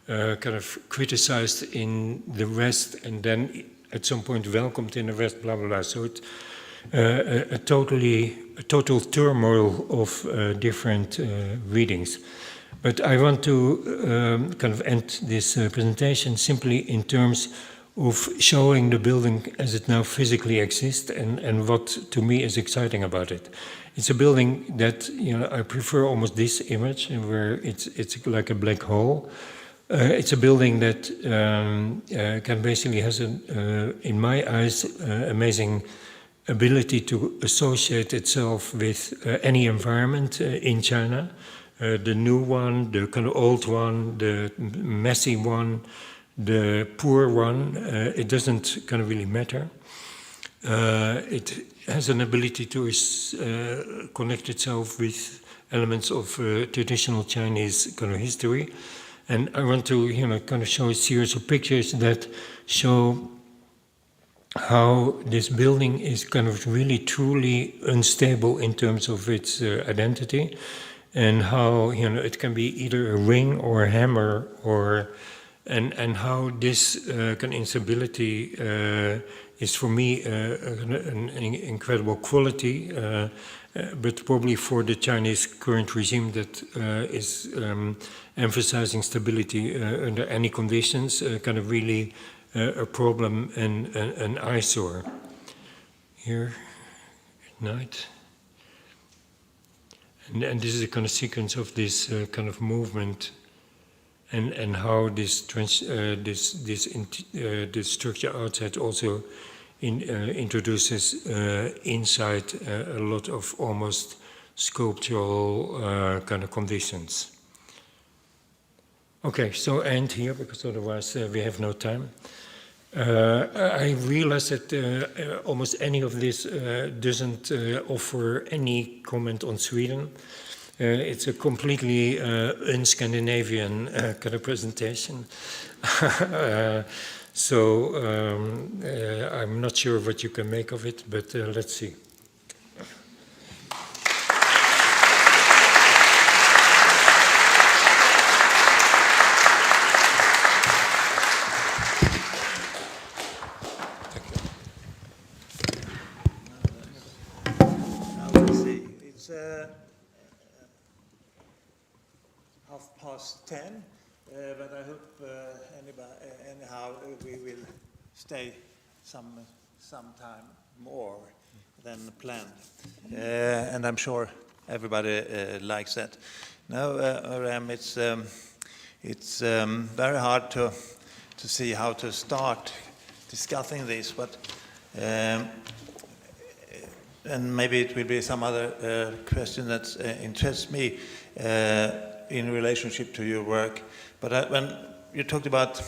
kind of criticized in the West and then at some point welcomed in the West, blah, blah, blah. So it's a total turmoil of different readings. But I want to kind of end this presentation simply in terms of showing the building as it now physically exists and what to me is exciting about it. It's a building that, I prefer almost this image where it's like a black hole. It's a building that can basically has, in my eyes, amazing ability to associate itself with any environment in China. The new one, the kind of old one, the messy one, the poor one, it doesn't kind of really matter. It has an ability to connect itself with elements of traditional Chinese kind of history. And I want to, kind of show a series of pictures that show how this building is kind of really truly unstable in terms of its identity, and how it can be either a ring or a hammer, and how this kind of instability is for me an incredible quality, but probably for the Chinese current regime that is emphasizing stability under any conditions, kind of really a problem and an eyesore. Here at night. And this is a kind of sequence of this kind of movement, and how this structure outside also introduces inside a lot of almost sculptural kind of conditions. Okay, so end here because otherwise we have no time. I realize that almost any of this doesn't offer any comment on Sweden. It's a completely un-Scandinavian kind of presentation. So I'm not sure what you can make of it, but let's see. Past 10, but I hope anyhow we will stay some time more than planned, and I'm sure everybody likes that. Now, Rem, it's very hard to see how to start discussing this, but and maybe it will be some other question that interests me. In relationship to your work, but when you talked about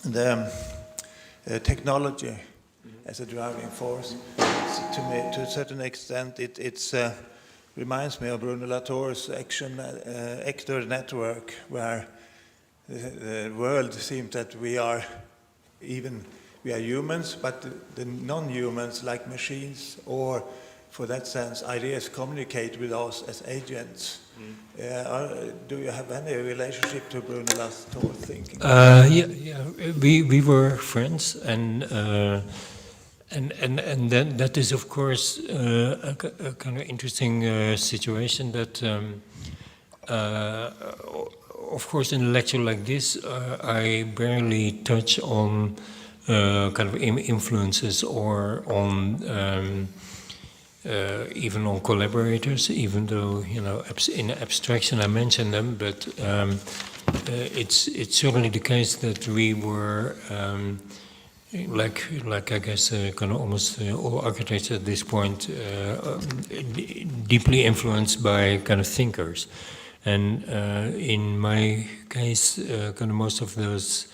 the technology as a driving force, to me, to a certain extent, it reminds me of Bruno Latour's actor network, where the world seems that we are humans, but the non-humans, like machines, or for that sense, ideas communicate with us as agents. Do you have any relationship to Bruno Latour's thinking? Yeah. We were friends, and then that is of course a kind of interesting situation. That of course in a lecture like this, I barely touch on kind of influences or on. Even on collaborators, even though in abstraction I mention them, but it's certainly the case that we were like I guess kind of almost all architects at this point deeply influenced by kind of thinkers, and in my case, kind of most of those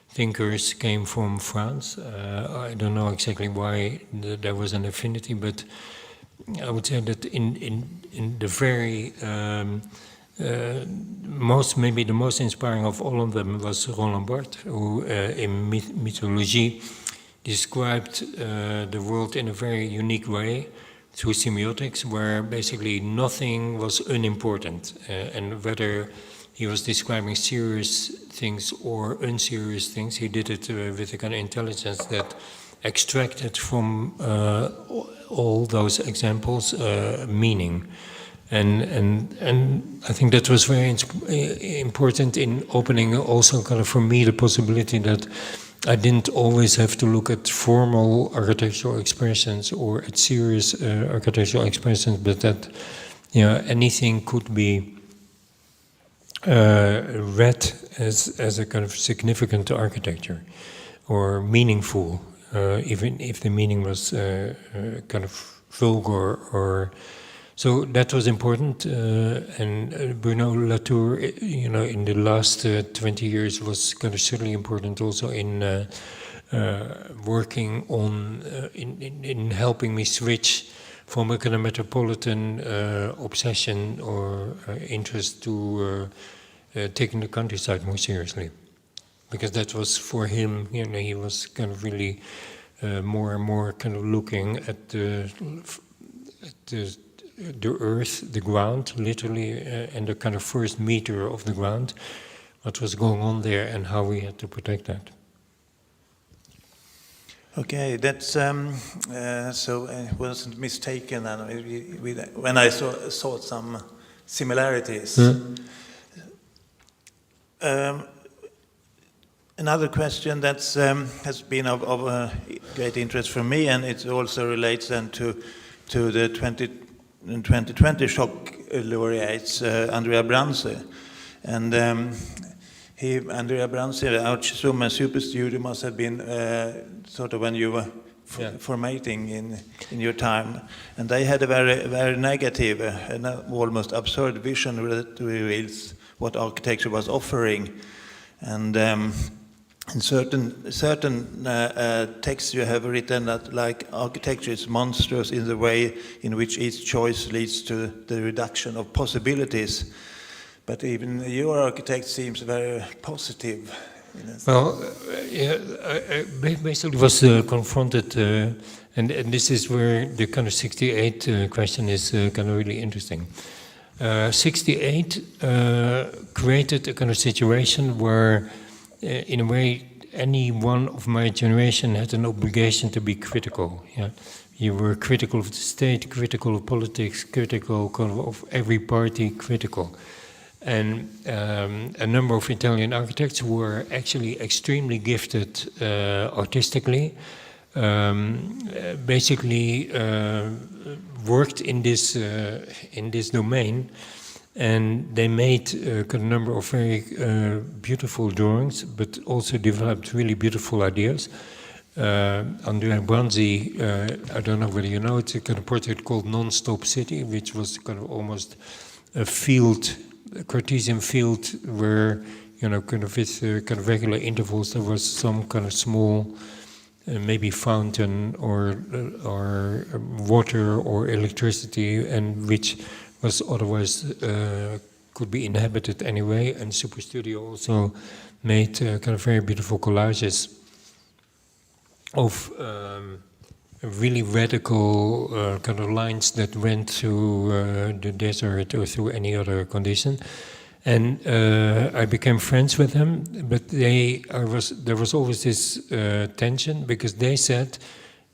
thinkers came from France. I don't know exactly why there was an affinity, but I would say that in the very maybe the most inspiring of all of them was Roland Barthes, who in mythology described the world in a very unique way through semiotics, where basically nothing was unimportant, and whether he was describing serious things or unserious things, he did it with a kind of intelligence that extracted from all those examples meaning, and I think that was very important in opening also kind of for me the possibility that I didn't always have to look at formal architectural expressions or at serious architectural expressions, but that anything could be read as a kind of significant to architecture or meaningful, even if the meaning was kind of vulgar or. So that was important, and Bruno Latour, in the last 20 years was kind of certainly important also in working on, in helping me switch from a kind of metropolitan obsession or interest to taking the countryside more seriously. Because that was for him, he was kind of really more and more kind of looking at the earth, the ground, literally, and the kind of first meter of the ground, what was going on there and how we had to protect that. Okay, that's so I wasn't mistaken, and when I saw some similarities. Another question that has been of great interest for me, and it also relates then to the 2020 shock laureates, Andrea Branse. And Andrea Branse, Archsum and Superstudio must have been sort of when you were formatting in your time. And they had a very, very negative and almost absurd vision that reveals what architecture was offering. And in certain texts you have written that like architecture is monstrous in the way in which each choice leads to the reduction of possibilities. But even your architect seems very positive. Well, I basically was confronted, and this is where the kind of 68 question is kind of really interesting. 68 created a kind of situation where in a way, any one of my generation had an obligation to be critical. Yeah? You were critical of the state, critical of politics, critical of every party, critical. And a number of Italian architects who were actually extremely gifted artistically, basically worked in this domain. And they made a number of very beautiful drawings, but also developed really beautiful ideas. Andrea Branzi, I don't know whether you know, it's a kind of project called Non-Stop City, which was kind of almost a field, a Cartesian field, where, kind of with kind of regular intervals, there was some kind of small, maybe fountain or water or electricity, and which was otherwise could be inhabited anyway. And Superstudio also made kind of very beautiful collages of really radical kind of lines that went through the desert or through any other condition. And I became friends with them, but there was always this tension, because they said,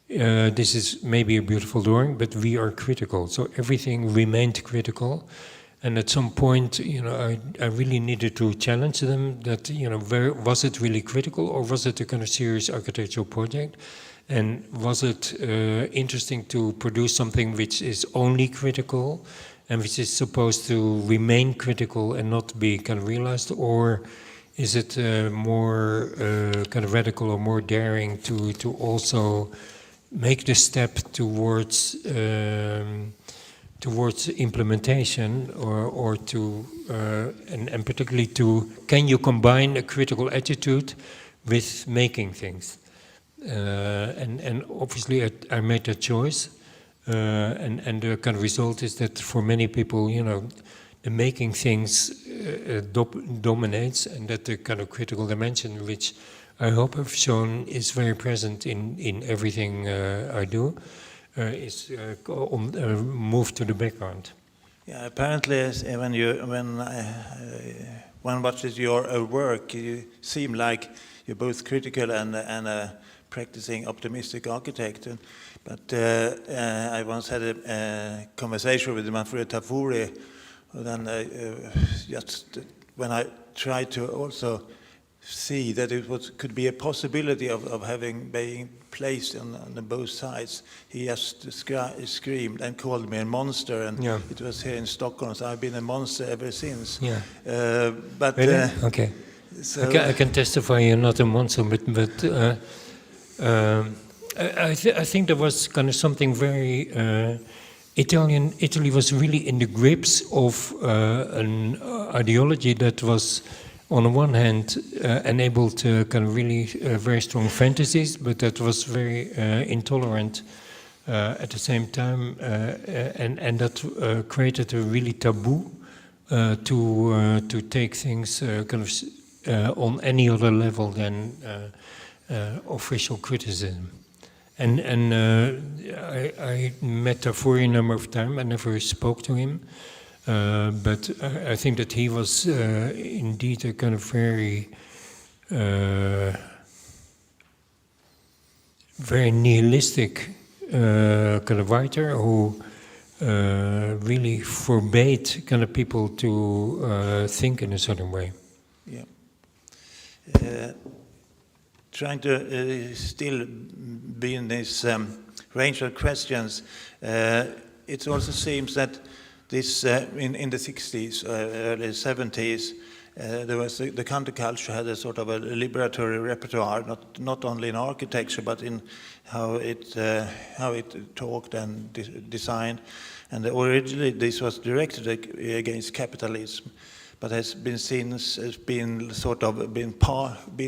this is maybe a beautiful drawing, but we are critical. So everything remained critical. And at some point, I really needed to challenge them that, was it really critical, or was it a kind of serious architectural project? And was it interesting to produce something which is only critical and which is supposed to remain critical and not be kind of realized? Or is it more kind of radical or more daring to also make the step towards implementation, or to and particularly to, can you combine a critical attitude with making things? And obviously I made that choice, and the kind of result is that for many people, the making things dominates, and that the kind of critical dimension, which I hope I've shown is very present in everything I do, is moved to the background. Yeah, apparently, when one watches your work, you seem like you're both critical and a practicing optimistic architect. But I once had a conversation with Manfred Tafuri, and then just when I tried to also see that could be a possibility of being placed on both sides. He just screamed and called me a monster, and it was here in Stockholm, so I've been a monster ever since. Yeah. But really? Okay. So I can testify you're not a monster, but I think there was kind of something very Italy was really in the grips of an ideology that was, on the one hand, enabled kind of really very strong fantasies, but that was very intolerant at the same time, and that created a really taboo to take things kind of on any other level than official criticism. And I met Tafuri a number of times. I never spoke to him, but I think that he was indeed a kind of very nihilistic kind of writer who really forbade kind of people to think in a certain way. Yeah. Trying to still be in this range of questions, it also seems that this in the 60s, early 70s, there was the counterculture had a sort of a liberatory repertoire, not only in architecture but in how it talked and designed. And originally this was directed against capitalism, but has been since been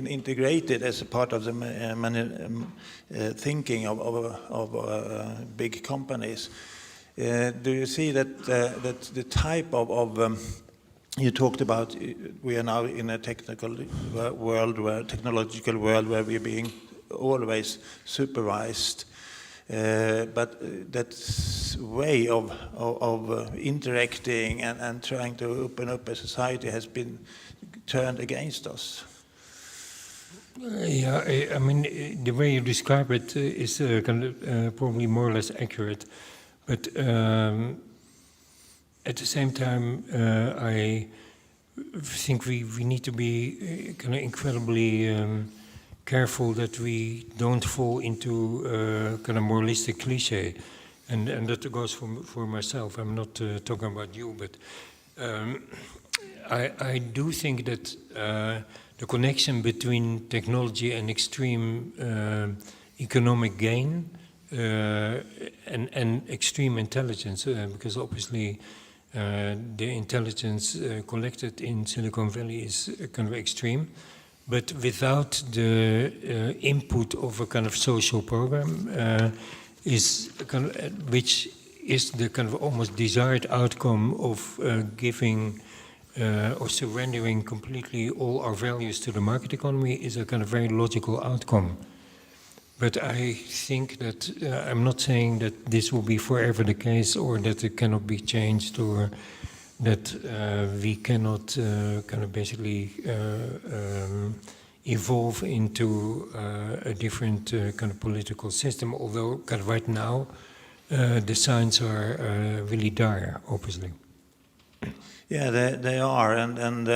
integrated as a part of the thinking of big companies. Do you see that the type of you talked about? We are now in a technological world where we're being always supervised. But that way of interacting and trying to open up a society has been turned against us. Yeah, I mean, the way you describe it is kind of, probably more or less accurate. But at the same time, I think we need to be kind of incredibly careful that we don't fall into kind of moralistic cliche, and that goes for myself. I'm not talking about you, but I do think that the connection between technology and extreme economic gain and extreme intelligence, because obviously the intelligence collected in Silicon Valley is kind of extreme. But without the input of a kind of social program, which is the kind of almost desired outcome of giving or surrendering completely all our values to the market economy, is a kind of very logical outcome. But I think that I'm not saying that this will be forever the case, or that it cannot be changed, or that we cannot kind of basically evolve into a different kind of political system, although kind of right now the signs are really dire, obviously. Yeah, they are, and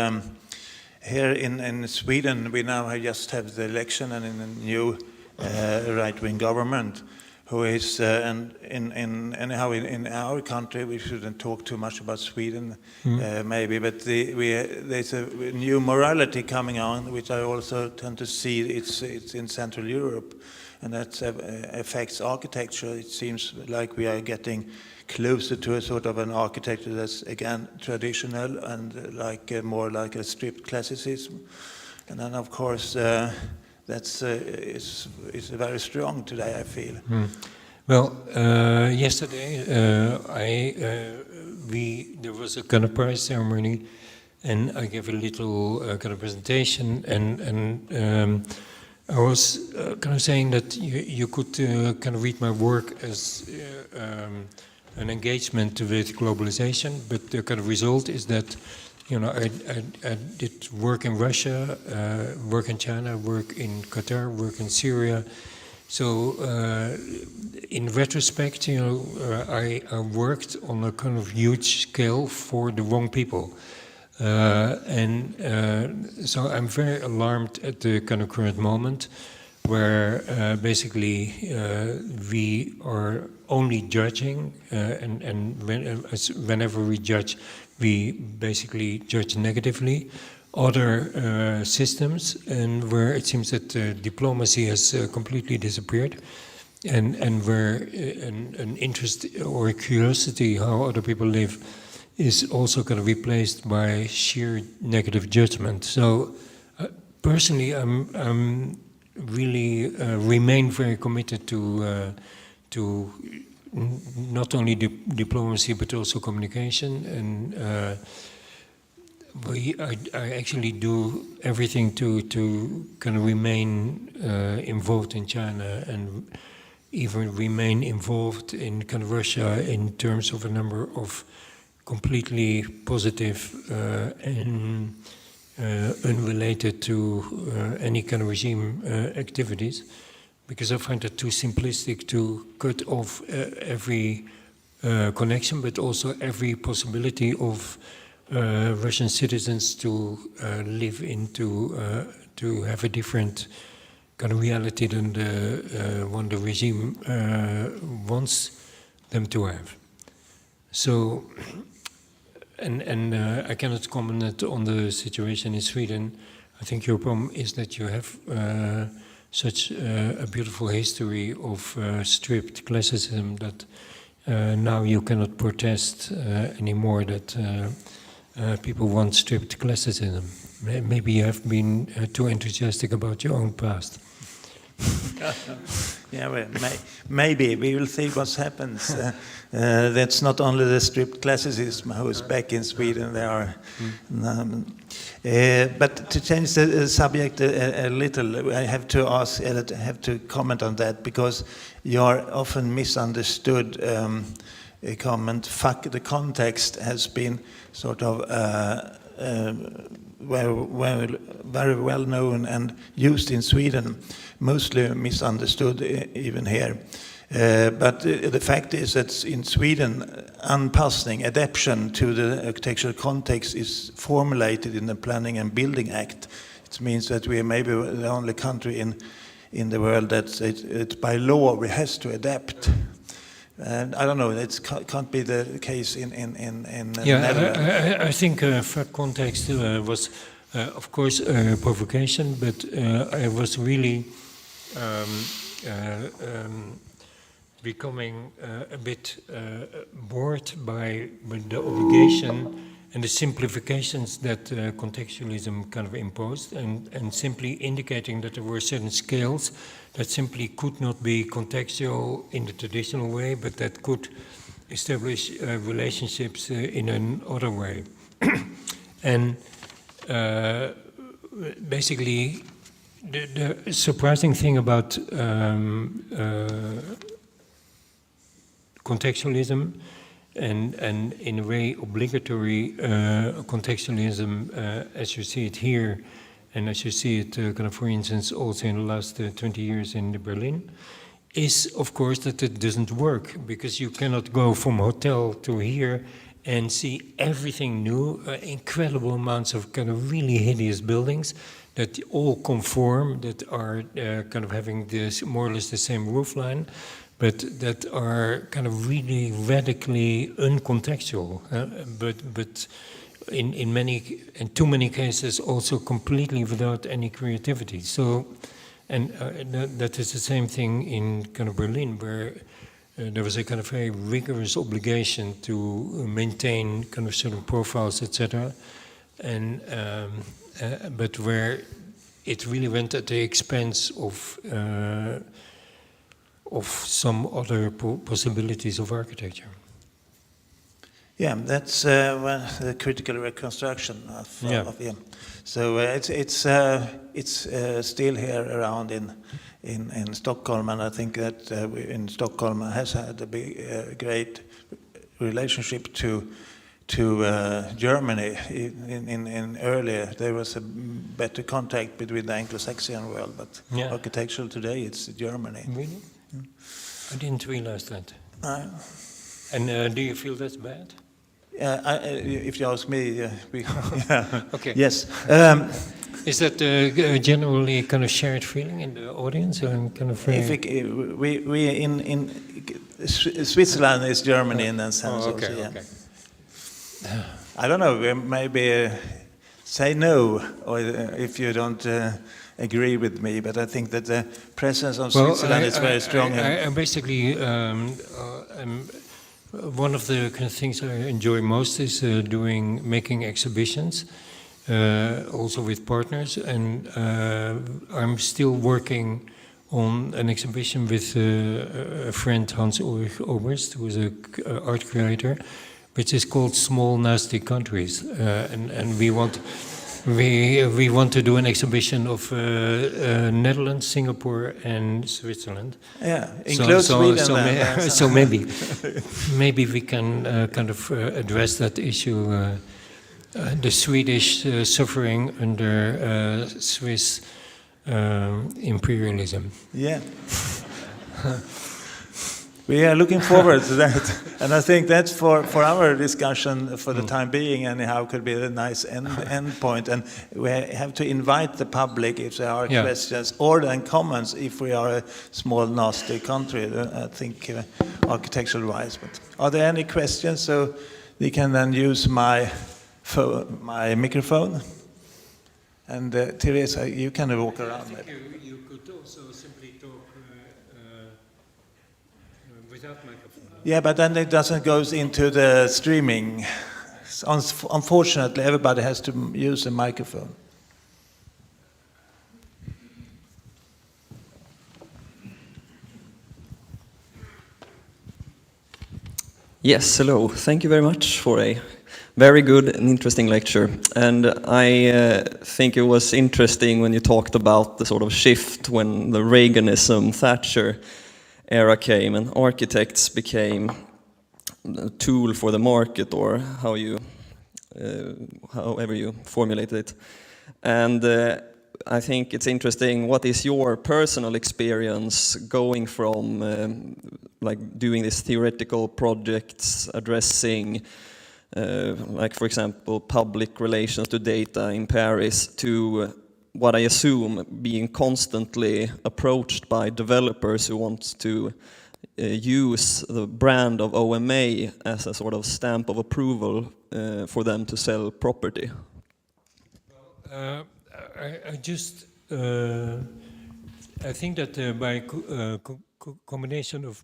here in Sweden we now just have the election and in a new right-wing government, who is anyhow in our country we shouldn't talk too much about Sweden, maybe, but there's a new morality coming on, which I also tend to see it's in Central Europe, and that affects architecture. It seems like we are getting closer to a sort of an architecture that's again traditional and more like a stripped classicism, and then of course that's is very strong today, I feel. Well, yesterday there was a kind of prize ceremony, and I gave a little kind of presentation, and I was kind of saying that you could kind of read my work as an engagement with globalization, but the kind of result is that, you know, I did work in Russia, work in China, work in Qatar, work in Syria. So in retrospect, you know, I worked on a kind of huge scale for the wrong people. So I'm very alarmed at the kind of current moment where basically we are only judging, whenever we judge, we basically judge negatively other systems, and where it seems that diplomacy has completely disappeared, and where an interest or a curiosity how other people live is also kind of replaced by sheer negative judgment. So personally, I'm really remain very committed to not only diplomacy but also communication, and I actually do everything to kind of remain involved in China, and even remain involved in kind of Russia in terms of a number of completely positive and unrelated to any kind of regime activities, because I find it too simplistic to cut off every connection, but also every possibility of Russian citizens to live into, to have a different kind of reality than the one the regime wants them to have. So, and I cannot comment on the situation in Sweden. I think your problem is that you have such a beautiful history of stripped classicism that now you cannot protest anymore that people want stripped classicism. Maybe you have been too enthusiastic about your own past. Yeah, well, maybe we will see what happens. That's not only the stripped classicism who is back in Sweden. There are, but to change the subject a little, I have to ask, I have to comment on that, because you are often misunderstood. A comment, "Fuck the context," has been sort of very well known and used in Sweden, mostly misunderstood even here. But the fact is that in Sweden, anpassning, adaptation to the architectural context is formulated in the Planning and Building Act. It means that we are maybe the only country in the world that it by law we has to adapt. And I don't know, it can't be the case in Netherlands. I think fact context was, of course, a provocation, but I was really becoming a bit bored by the obligation and the simplifications that contextualism kind of imposed, and simply indicating that there were certain scales that simply could not be contextual in the traditional way, but that could establish relationships in another way. And basically, the surprising thing about contextualism and in a way obligatory contextualism as you see it here, and as you see it kind of, for instance, also in the last 20 years in Berlin, is of course that it doesn't work, because you cannot go from hotel to here and see everything new, incredible amounts of kind of really hideous buildings that all conform, that are kind of having this more or less the same roof line, but that are kind of really radically uncontextual, but in too many cases also completely without any creativity. So, and that is the same thing in kind of Berlin, where there was a kind of very rigorous obligation to maintain kind of certain profiles, etc. And but where it really went at the expense of some other possibilities of architecture. Yeah, that's the critical reconstruction of yeah. So it's still here around in Stockholm, and I think that in Stockholm has had a great relationship to Germany. In earlier there was a better contact between the Anglo-Saxon world, but architectural today it's Germany. Really? I didn't realize that. And do you feel that's bad? if you ask me, yeah. Okay. Yes. Is that generally kind of shared feeling in the audience, or kind of? If we in Switzerland is Germany in that sense. Oh, okay, also, yeah. okay. I don't know. Maybe say no, or if you don't agree with me. But I think that the presence of Switzerland is very strong. I basically, one of the kind of things I enjoy most is making exhibitions, also with partners, and I'm still working on an exhibition with a friend, Hans-Ulrich Oberst, who is an art creator, which is called Small Nasty Countries, and we want to do an exhibition of Netherlands, Singapore, and Switzerland. Yeah, include Sweden. So maybe we can kind of address that issue, the Swedish suffering under Swiss imperialism. Yeah. We are looking forward to that, and I think that's for our discussion for the time being. Anyhow, could be a nice end point, and we have to invite the public if there are questions or then comments if we are a small nasty country. I think architectural wise. But are there any questions? So they can then use my microphone, and Teresa, you can walk around. I think you could also simply talk. Without microphone. Yeah, but then it doesn't go into the streaming. Unfortunately, everybody has to use a microphone. Yes, hello. Thank you very much for a very good and interesting lecture. And I think it was interesting when you talked about the sort of shift when the Reaganism, Thatcher era came and architects became a tool for the market, or however you formulate it. And I think it's interesting, what is your personal experience going from like doing these theoretical projects addressing like, for example, public relations to data in Paris, to what I assume being constantly approached by developers who want to use the brand of OMA as a sort of stamp of approval for them to sell property? Well, I think that by combination of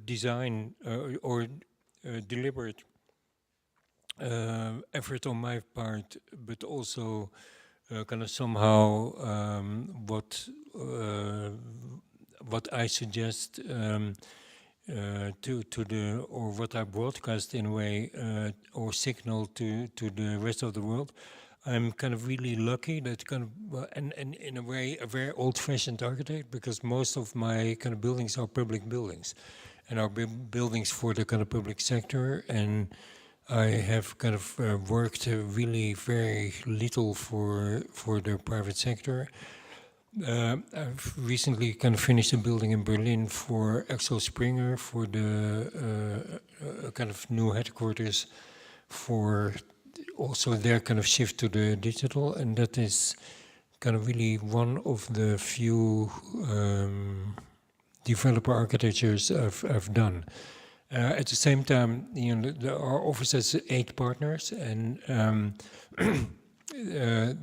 design or deliberate effort on my part, but also kind of somehow what I suggest to the, or what I broadcast in a way or signal to the rest of the world, I'm kind of really lucky that kind of, and in a way a very old-fashioned architect, because most of my kind of buildings are public buildings and are buildings for the kind of public sector, and I have kind of worked really very little for the private sector. I've recently kind of finished a building in Berlin for Axel Springer for the kind of new headquarters for also their kind of shift to the digital, and that is kind of really one of the few developer architectures I've done. At the same time, you know, our office has 8 partners, and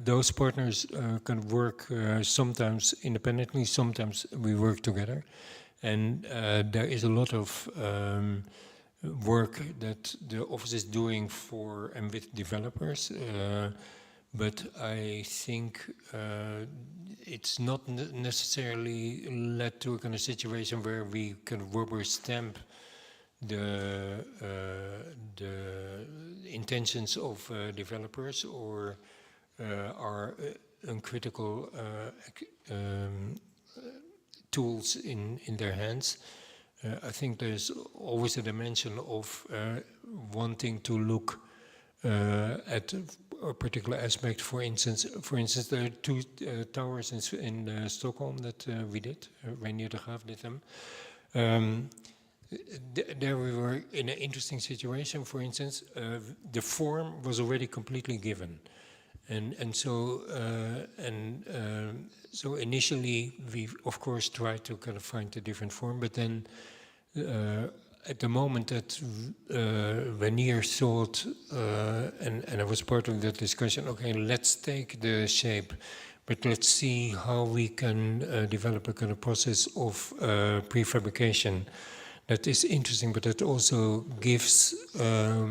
those partners can work sometimes independently, sometimes we work together, and there is a lot of work that the office is doing for and with developers, but I think it's not necessarily led to a kind of situation where we can rubber stamp the intentions of developers or our uncritical tools in their hands. I think there's always a dimension of wanting to look at a particular aspect. For instance, there are 2 towers in Stockholm that we did. Reinier de Graaf did them. there we were in an interesting situation. For instance, the form was already completely given, and so initially we of course tried to kind of find a different form, but then at the moment that Vernier thought, and I was part of that discussion, okay, let's take the shape, but let's see how we can develop a kind of process of prefabrication that is interesting, but that also gives a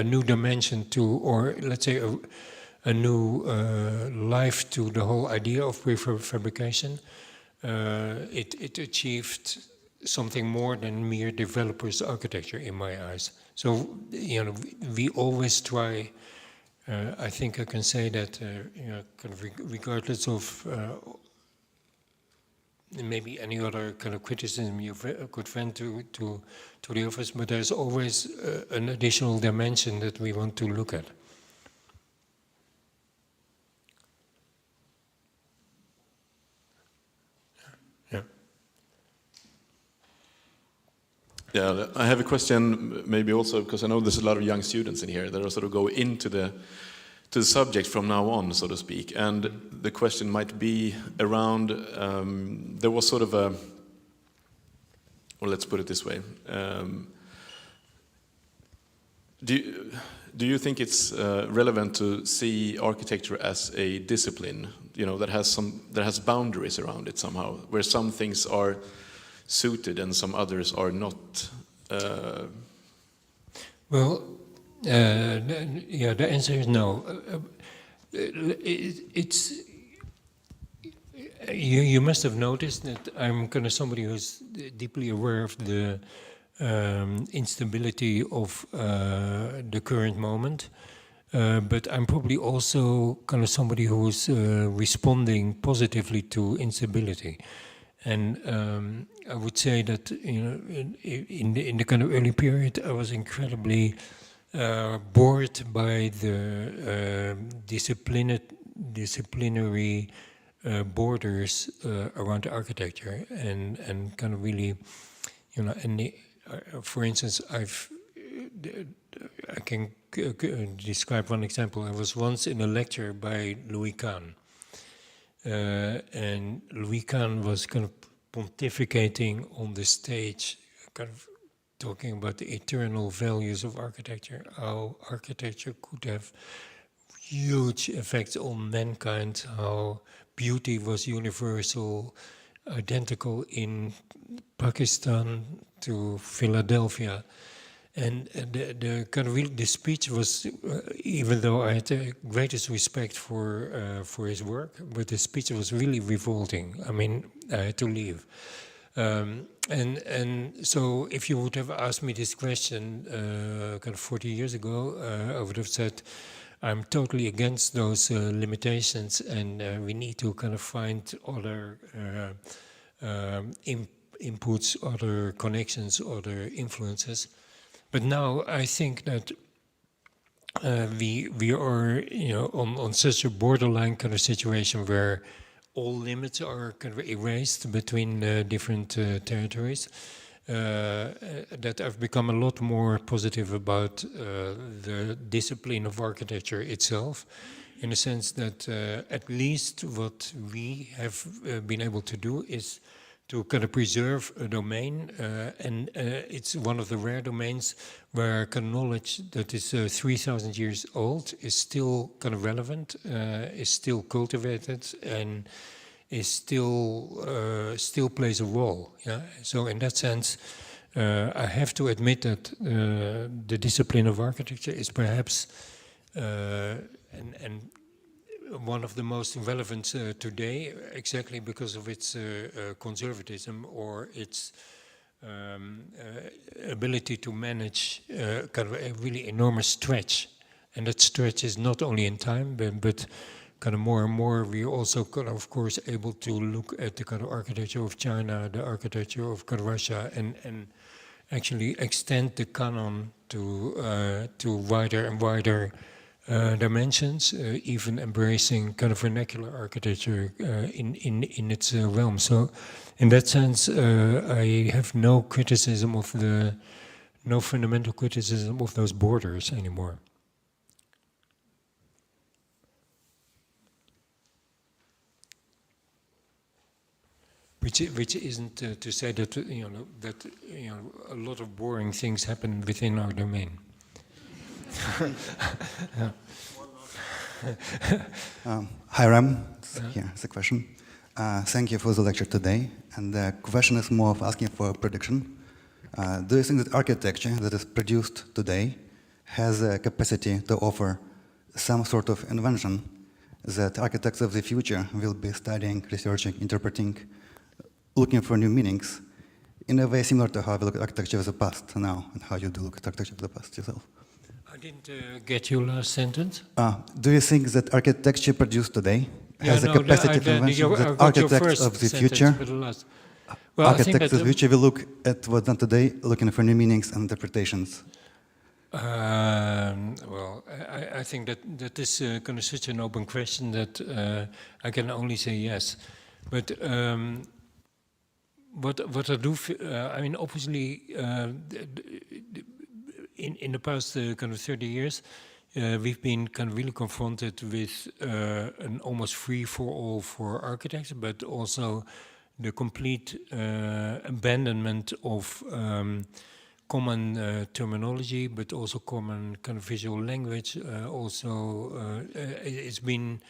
new dimension to, or let's say a new life to the whole idea of prefabrication. It achieved something more than mere developer's architecture in my eyes. So, you know, we always try, I think I can say that, you know, kind of regardless of maybe any other kind of criticism you could vent to the office, but there's always an additional dimension that we want to look at. Yeah, I have a question maybe also because I know there's a lot of young students in here that are sort of go into the subject from now on, so to speak. And the question might be around, there was sort of a, well, let's put it this way. Do you think it's relevant to see architecture as a discipline, you know, that has boundaries around it somehow, where some things are suited and some others are not? Well, yeah, the answer is no. It's you must have noticed that I'm kind of somebody who's deeply aware of the instability of the current moment, but I'm probably also kind of somebody who's responding positively to instability. And I would say that, you know, in the kind of early period, I was incredibly bored by the disciplinary borders around the architecture, and kind of really, you know, and for instance, I can describe one example. I was once in a lecture by Louis Kahn. And Louis Kahn was kind of pontificating on the stage, kind of talking about the eternal values of architecture, how architecture could have huge effects on mankind, how beauty was universal, identical in Pakistan to Philadelphia. And the kind of the speech was, even though I had the greatest respect for his work, but the speech was really revolting. I mean, I had to leave. And so, if you would have asked me this question kind of 40 years ago, I would have said, I'm totally against those limitations, and we need to kind of find other inputs, other connections, other influences. But now I think that we are, you know, on such a borderline kind of situation where all limits are kind of erased between different territories, that I've become a lot more positive about the discipline of architecture itself, in the sense that at least what we have been able to do is to kind of preserve a domain, and it's one of the rare domains where kind of knowledge that is 3,000 years old is still kind of relevant, is still cultivated, and is still plays a role. Yeah. So in that sense, I have to admit that the discipline of architecture is perhaps and one of the most relevant today, exactly because of its conservatism or its ability to manage kind of a really enormous stretch. And that stretch is not only in time, but kind of more and more we're also kind of course able to look at the kind of architecture of China, the architecture of kind of Russia, and actually extend the canon to wider and wider dimensions, even embracing kind of vernacular architecture in its realm. So, in that sense, I have no criticism of no fundamental criticism of those borders anymore. Which isn't to say that a lot of boring things happen within our domain. Yeah. Hi Rem, here's a question. Thank you for the lecture today. And the question is more of asking for a prediction. Do you think that architecture that is produced today has a capacity to offer some sort of invention that architects of the future will be studying, researching, interpreting, looking for new meanings in a way similar to how we look at architecture of the past now and how you do look at architecture of the past yourself? I didn't get your last sentence. Do you think that architecture produced today has a capacity of invention that architects of the future, architects of the future will look at what's done today, looking for new meanings and interpretations? Well, I think that is kind of such an open question that I can only say yes. But what I do, I mean, obviously, in the past kind of 30 years, we've been kind of really confronted with an almost free-for-all for architects, but also the complete abandonment of common terminology, but also common kind of visual language. It's been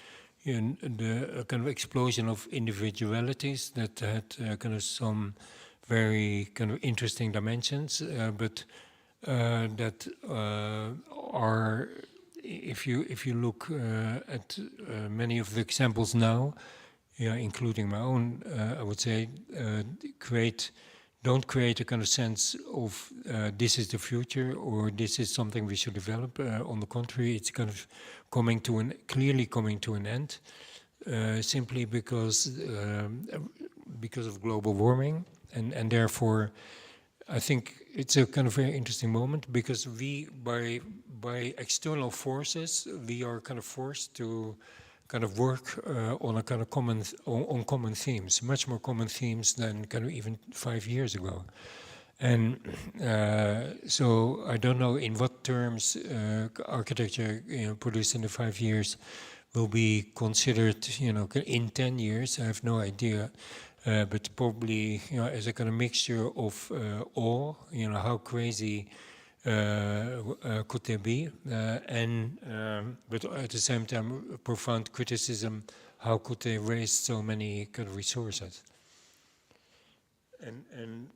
the kind of explosion of individualities that had kind of some very kind of interesting dimensions, but that are, if you look at many of the examples now, including my own, I would say, don't create a kind of sense of this is the future or this is something we should develop. On the contrary, it's kind of clearly coming to an end, simply because of global warming, and therefore, I think it's a kind of very interesting moment because we, by external forces, we are kind of forced to kind of work on a kind of common themes, much more common themes than kind of even 5 years ago. And so I don't know in what terms architecture produced in the 5 years will be considered, in 10 years. I have no idea. But probably, as a kind of mixture of awe, how crazy could they be, but at the same time, profound criticism, how could they raise so many kind of resources? And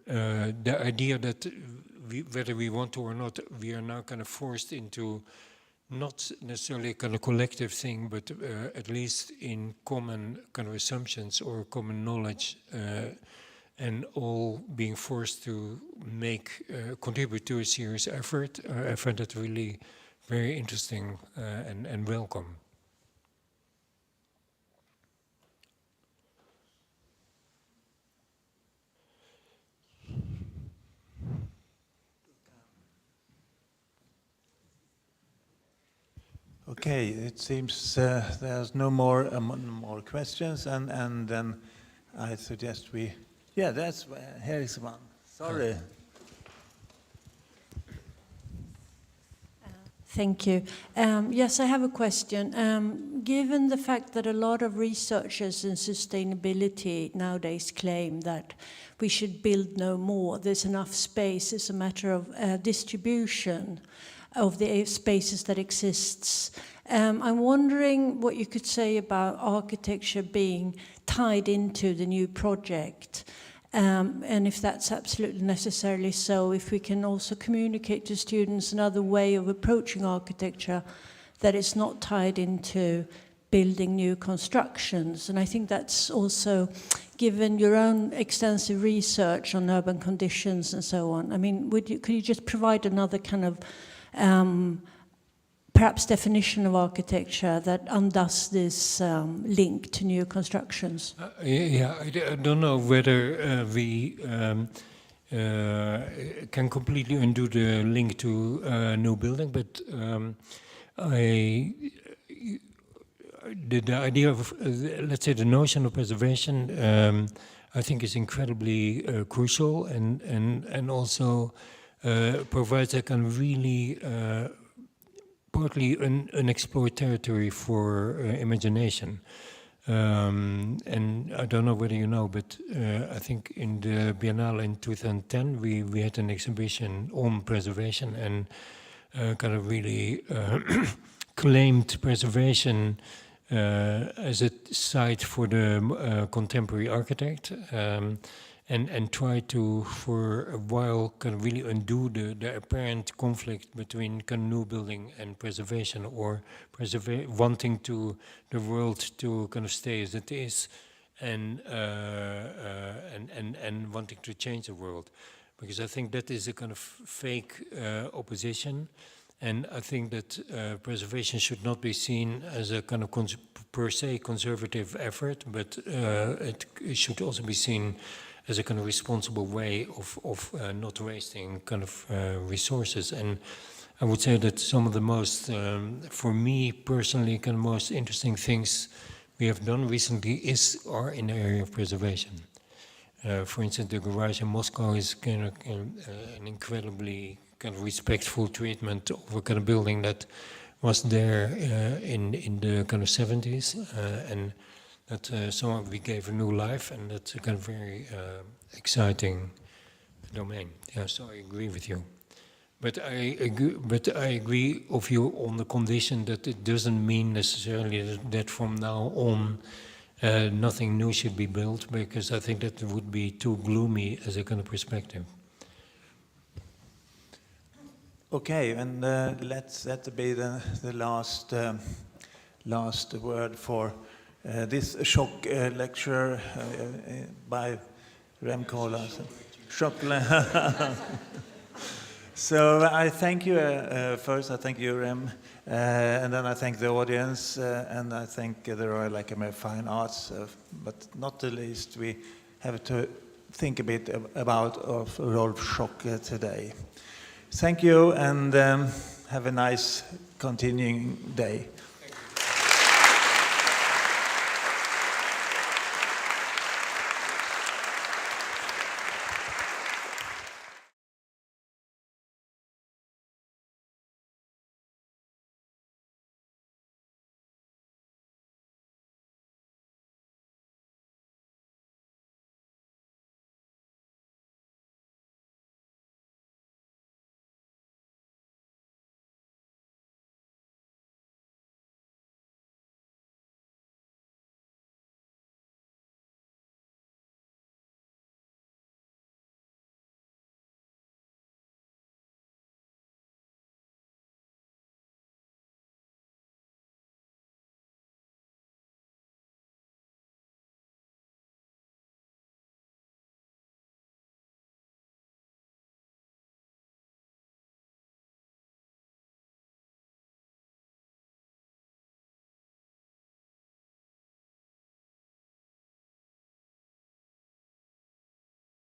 the idea that whether we want to or not, we are now kind of forced into not necessarily a kind of collective thing, but at least in common kind of assumptions or common knowledge, and all being forced to contribute to a serious effort. I find that really very interesting and welcome. Okay, it seems there's no more questions, and then I suggest we. Yeah, here is one. Sorry. Thank you. Yes, I have a question. Given the fact that a lot of researchers in sustainability nowadays claim that we should build no more, there's enough space, it's a matter of distribution of the spaces that exists. I'm wondering what you could say about architecture being tied into the new project, and if that's absolutely necessarily so, if we can also communicate to students another way of approaching architecture that is not tied into building new constructions. And I think that's also, given your own extensive research on urban conditions and so on, I mean, could you just provide another kind of perhaps definition of architecture that undoes this link to new constructions? I don't know whether we can completely undo the link to new building, but the idea of, let's say, the notion of preservation, I think is incredibly crucial and also provides a kind of really partly unexplored territory for imagination. And I don't know whether you know, but I think in the Biennale in 2010 we had an exhibition on preservation and kind of really claimed preservation as a site for the contemporary architect, and tried to, for a while, kind of really undo the apparent conflict between kind of new building and preservation, or wanting to the world to kind of stay as it is, and wanting to change the world, because I think that is a kind of fake opposition. And I think that preservation should not be seen as a kind of per se conservative effort, but it should also be seen as a kind of responsible way of not wasting kind of resources. And I would say that some of the most, for me personally, kind of most interesting things we have done recently are in the area of preservation. For instance, the garage in Moscow is kind of an incredibly kind of respectful treatment of a kind of building that was there in the kind of 70s, and that somehow we gave a new life, and that's a kind of very exciting domain. Yeah, so I agree with you. But I agree with you on the condition that it doesn't mean necessarily that from now on nothing new should be built, because I think that would be too gloomy as a kind of perspective. Okay, and that be the last word for this shock lecture by Rem Koolhaas. So I thank you first. I thank you, Rem, and then I thank the audience, and I thank the Royal Academy of Fine Arts. But not the least, we have to think a bit about Rolf Schock today. Thank you, and have a nice continuing day.